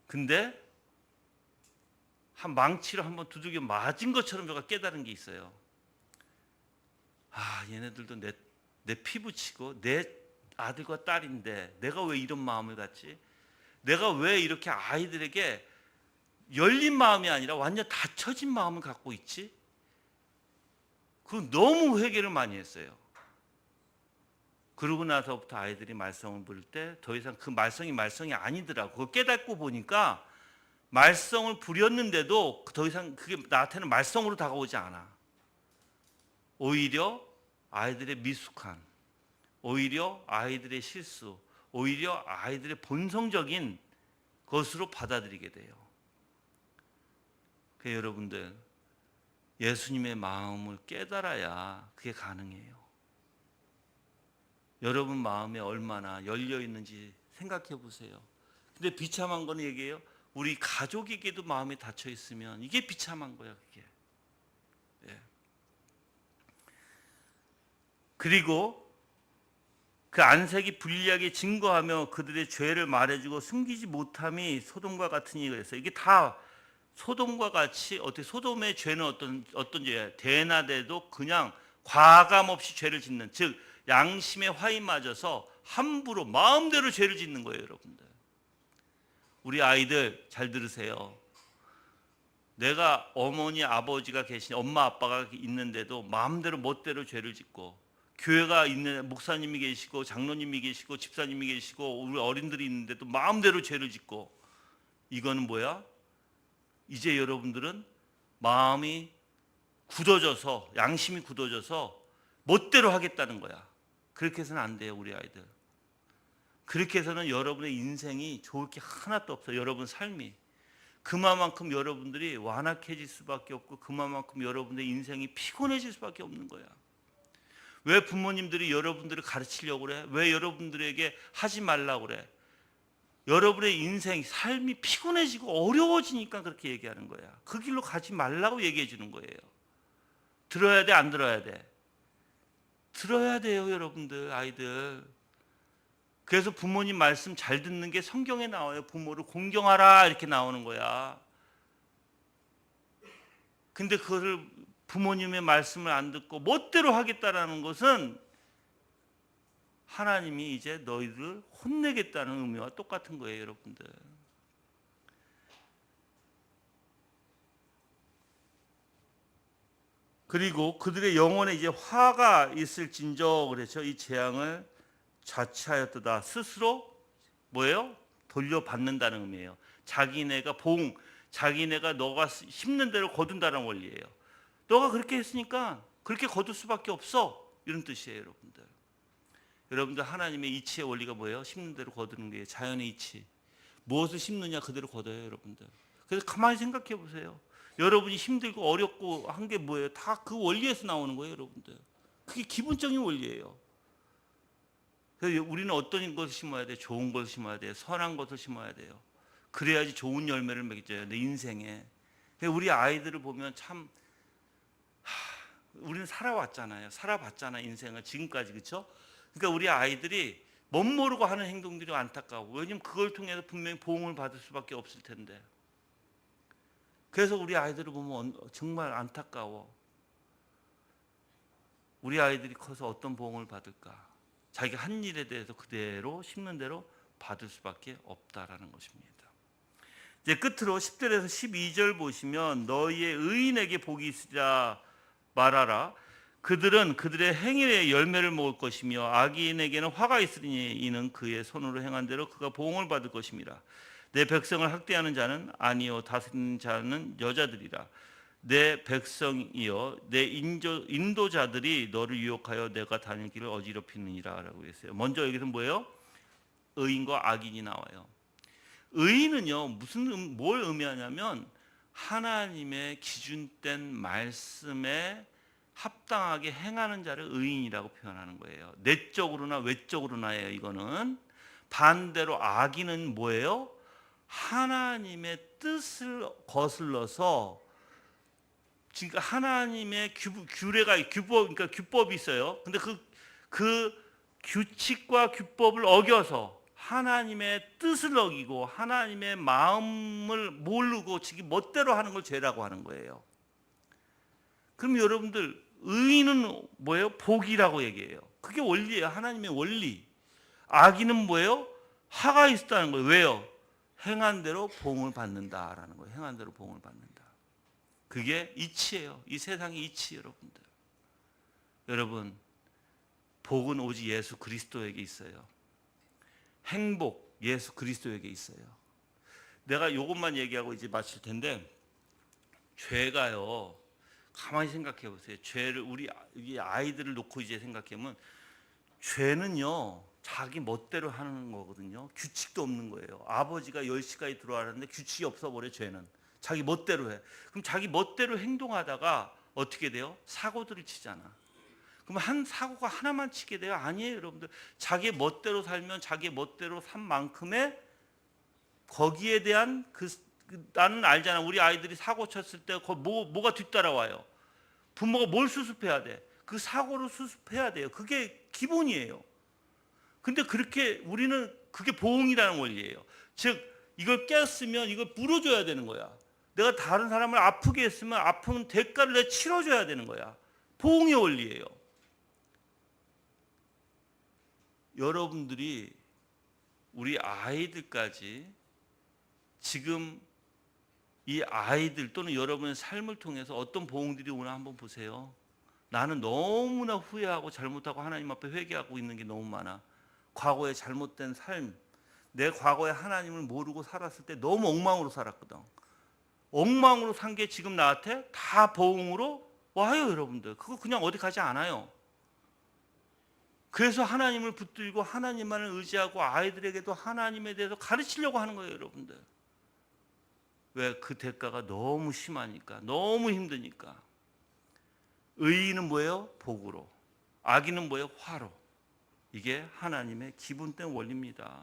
근데 한 망치로 한번 두들겨 맞은 것처럼 제가 깨달은 게 있어요. 아, 얘네들도 내 피부치고 내 아들과 딸인데 내가 왜 이런 마음을 갖지? 내가 왜 이렇게 아이들에게 열린 마음이 아니라 완전 닫혀진 마음을 갖고 있지? 그 너무 회개를 많이 했어요. 그러고 나서부터 아이들이 말썽을 부릴 때 더 이상 그 말썽이 아니더라고. 그걸 깨닫고 보니까 말썽을 부렸는데도 더 이상 그게 나한테는 말썽으로 다가오지 않아. 오히려 아이들의 미숙한, 오히려 아이들의 실수, 오히려 아이들의 본성적인 것으로 받아들이게 돼요. 그래서 여러분들 예수님의 마음을 깨달아야 그게 가능해요. 여러분 마음에 얼마나 열려 있는지 생각해 보세요. 근데 비참한 건 얘기해요. 우리 가족에게도 마음이 닫혀 있으면 이게 비참한 거야, 그게. 예. 그리고 그 안색이 불리하게 증거하며 그들의 죄를 말해주고 숨기지 못함이 소돔과 같으니 그랬어요. 이게 다 소돔과 같이 어떻게 소돔의 죄는 어떤 죄야? 대낮에도 그냥 과감 없이 죄를 짓는, 즉 양심의 화인 맞아서 함부로 마음대로 죄를 짓는 거예요, 여러분들. 우리 아이들 잘 들으세요. 내가 어머니 아버지가 엄마 아빠가 있는데도 마음대로 멋대로 죄를 짓고, 교회가 있는 목사님이 계시고 장로님이 계시고 집사님이 계시고 우리 어린들이 있는데도 마음대로 죄를 짓고, 이거는 뭐야? 이제 여러분들은 마음이 굳어져서, 양심이 굳어져서 멋대로 하겠다는 거야. 그렇게 해서는 안 돼요, 우리 아이들. 그렇게 해서는 여러분의 인생이 좋을 게 하나도 없어요. 여러분 삶이. 그만큼 여러분들이 완악해질 수밖에 없고, 그만큼 여러분의 인생이 피곤해질 수밖에 없는 거야. 왜 부모님들이 여러분들을 가르치려고 그래? 왜 여러분들에게 하지 말라고 그래? 여러분의 인생, 삶이 피곤해지고 어려워지니까 그렇게 얘기하는 거야. 그 길로 가지 말라고 얘기해 주는 거예요. 들어야 돼, 안 들어야 돼? 들어야 돼요, 여러분들, 아이들. 그래서 부모님 말씀 잘 듣는 게 성경에 나와요. 부모를 공경하라 이렇게 나오는 거야. 근데 그거를 부모님의 말씀을 안 듣고 멋대로 하겠다라는 것은 하나님이 이제 너희를 혼내겠다는 의미와 똑같은 거예요, 여러분들. 그리고 그들의 영혼에 이제 화가 있을진저 그렇죠. 이 재앙을 자취하였도다. 스스로 뭐예요? 돌려받는다는 의미예요. 자기네가 자기네가 너가 심는 대로 거둔다는 원리예요. 너가 그렇게 했으니까 그렇게 거둘 수밖에 없어. 이런 뜻이에요, 여러분들. 여러분들 하나님의 이치의 원리가 뭐예요? 심는 대로 거두는 게 자연의 이치. 무엇을 심느냐 그대로 거둬요, 여러분들. 그래서 가만히 생각해 보세요. 여러분이 힘들고 어렵고 한 게 뭐예요? 다 그 원리에서 나오는 거예요, 여러분들. 그게 기본적인 원리예요. 그래서 우리는 어떤 것을 심어야 돼요? 좋은 것을 심어야 돼요. 선한 것을 심어야 돼요. 그래야지 좋은 열매를 맺어요, 내 인생에. 우리 아이들을 보면 참 우리는 살아봤잖아요, 인생을 지금까지. 그렇죠? 그러니까 우리 아이들이 멋모르고 하는 행동들이 안타까워. 왜냐면 그걸 통해서 분명히 보응을 받을 수밖에 없을 텐데. 그래서 우리 아이들을 보면 정말 안타까워. 우리 아이들이 커서 어떤 보응을 받을까? 자기가 한 일에 대해서 그대로 심는 대로 받을 수밖에 없다라는 것입니다. 이제 끝으로 10절에서 12절 보시면 너희의 의인에게 복이 있으리라 말하라. 그들은 그들의 행위의 열매를 먹을 것이며 악인에게는 화가 있으리니 이는 그의 손으로 행한 대로 그가 보응을 받을 것임이라. 내 백성을 학대하는 자는 아니요 다스리는 자는 여자들이라. 내 백성이여 내 인도자들이 너를 유혹하여 내가 다닐 길을 어지럽히느니라 라고 했어요. 먼저 여기서 뭐예요? 의인과 악인이 나와요. 의인은요 뭘 의미하냐면 하나님의 기준된 말씀에 합당하게 행하는 자를 의인이라고 표현하는 거예요. 내적으로나 외적으로나예요. 이거는 반대로 악인은 뭐예요? 하나님의 뜻을 거슬러서, 그러니까 하나님의 규법이 있어요. 근데 그 규칙과 규법을 어겨서 하나님의 뜻을 어기고 하나님의 마음을 모르고 자기 멋대로 하는 걸 죄라고 하는 거예요. 그럼 여러분들 의인은 뭐예요? 복이라고 얘기해요. 그게 원리예요. 하나님의 원리. 악인은 뭐예요? 화가 있다는 거예요. 왜요? 행한 대로 보응을 받는다라는 거예요. 행한 대로 보응을 받는다. 그게 이치예요. 이 세상의 이치, 여러분들. 여러분, 복은 오직 예수 그리스도에게 있어요. 행복, 예수 그리스도에게 있어요. 내가 이것만 얘기하고 이제 마칠 텐데, 죄가요, 가만히 생각해 보세요. 죄를 우리 아이들을 놓고 이제 생각하면 죄는요 자기 멋대로 하는 거거든요. 규칙도 없는 거예요. 아버지가 10시까지 들어왔는데 규칙이 없어버려. 죄는 자기 멋대로 해. 그럼 자기 멋대로 행동하다가 어떻게 돼요? 사고들을 치잖아. 그럼 사고가 하나만 치게 돼요? 아니에요, 여러분들. 자기 멋대로 살면 자기 멋대로 산 만큼의 거기에 대한 나는 알잖아. 우리 아이들이 사고 쳤을 때 뭐가 뒤따라와요? 부모가 뭘 수습해야 돼? 그 사고를 수습해야 돼요. 그게 기본이에요. 근데 그렇게 우리는 그게 보응이라는 원리예요. 즉 이걸 깼으면 이걸 물어줘야 되는 거야. 내가 다른 사람을 아프게 했으면 아픈 대가를 내가 치러줘야 되는 거야. 보응의 원리예요. 여러분들이 우리 아이들까지 지금 이 아이들 또는 여러분의 삶을 통해서 어떤 보응들이 오나 한번 보세요. 나는 너무나 후회하고 잘못하고 하나님 앞에 회개하고 있는 게 너무 많아. 과거의 잘못된 삶, 내 과거에 하나님을 모르고 살았을 때 너무 엉망으로 살았거든. 엉망으로 산 게 지금 나한테 다 보응으로 와요, 여러분들. 그거 그냥 어디 가지 않아요. 그래서 하나님을 붙들고 하나님만을 의지하고 아이들에게도 하나님에 대해서 가르치려고 하는 거예요, 여러분들. 왜? 그 대가가 너무 심하니까, 너무 힘드니까. 의인은 뭐예요? 복으로. 악인은 뭐예요? 화로. 이게 하나님의 기본된 원리입니다.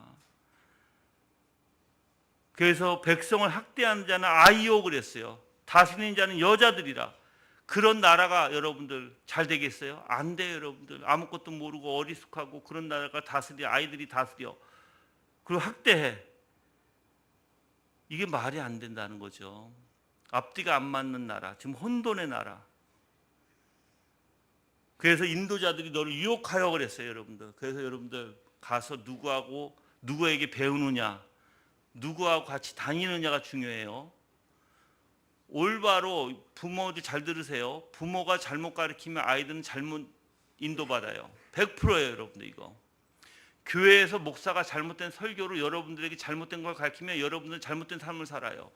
그래서 백성을 학대하는 자는 아이옥을 했어요. 다스리는 자는 여자들이라. 그런 나라가 여러분들 잘 되겠어요? 안 돼요, 여러분들. 아무것도 모르고 어리숙하고 그런 나라가 아이들이 다스려. 그리고 학대해. 이게 말이 안 된다는 거죠. 앞뒤가 안 맞는 나라, 지금 혼돈의 나라. 그래서 인도자들이 너를 유혹하여 그랬어요, 여러분들. 그래서 여러분들 가서 누구에게 배우느냐, 누구하고 같이 다니느냐가 중요해요. 올바로 부모들 잘 들으세요. 부모가 잘못 가르치면 아이들은 잘못 인도받아요. 100%예요, 여러분들. 이거 교회에서 목사가 잘못된 설교로 여러분들에게 잘못된 걸 가르치면 여러분들은 잘못된 삶을 살아요.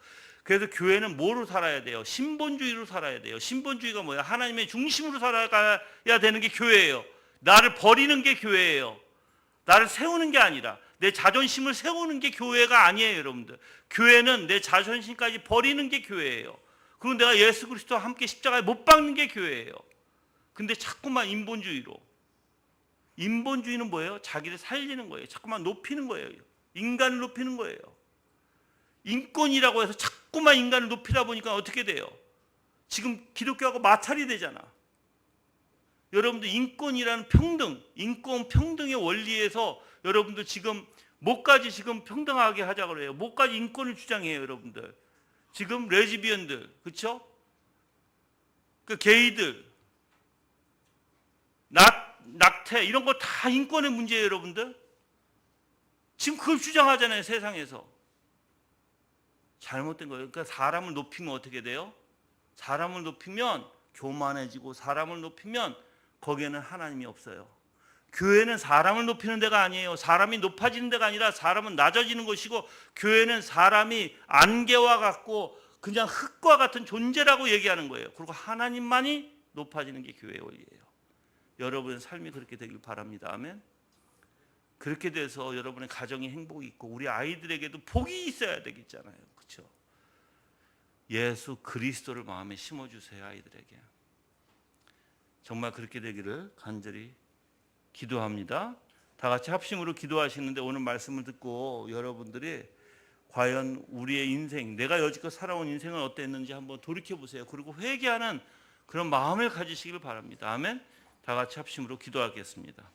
그래서 교회는 뭐로 살아야 돼요? 신본주의로 살아야 돼요. 신본주의가 뭐야? 하나님의 중심으로 살아가야 되는 게 교회예요. 나를 버리는 게 교회예요. 나를 세우는 게 아니라 내 자존심을 세우는 게 교회가 아니에요, 여러분들. 교회는 내 자존심까지 버리는 게 교회예요. 그리고 내가 예수 그리스도와 함께 십자가에 못 박는 게 교회예요. 근데 자꾸만 인본주의로. 인본주의는 뭐예요? 자기를 살리는 거예요. 자꾸만 높이는 거예요. 인간을 높이는 거예요. 인권이라고 해서 자꾸만 인간을 높이다 보니까 어떻게 돼요? 지금 기독교하고 마찰이 되잖아. 여러분들 인권이라는 평등, 인권 평등의 원리에서 여러분들 지금 뭐까지 지금 평등하게 하자고 그래요. 뭐까지 인권을 주장해요, 여러분들. 지금 레즈비언들, 그렇죠? 그 게이들, 낙태 이런 거 다 인권의 문제예요, 여러분들. 지금 그걸 주장하잖아요, 세상에서. 잘못된 거예요. 그러니까 사람을 높이면 어떻게 돼요? 사람을 높이면 교만해지고 사람을 높이면 거기에는 하나님이 없어요. 교회는 사람을 높이는 데가 아니에요. 사람이 높아지는 데가 아니라 사람은 낮아지는 것이고, 교회는 사람이 안개와 같고 그냥 흙과 같은 존재라고 얘기하는 거예요. 그리고 하나님만이 높아지는 게 교회의 원리예요. 여러분의 삶이 그렇게 되길 바랍니다. 아멘. 그렇게 돼서 여러분의 가정이 행복이 있고 우리 아이들에게도 복이 있어야 되겠잖아요. 그렇죠? 예수 그리스도를 마음에 심어주세요, 아이들에게. 정말 그렇게 되기를 간절히 기도합니다. 다 같이 합심으로 기도하시는데, 오늘 말씀을 듣고 여러분들이 과연 우리의 인생, 내가 여지껏 살아온 인생은 어땠는지 한번 돌이켜보세요. 그리고 회개하는 그런 마음을 가지시길 바랍니다. 아멘. 다 같이 합심으로 기도하겠습니다.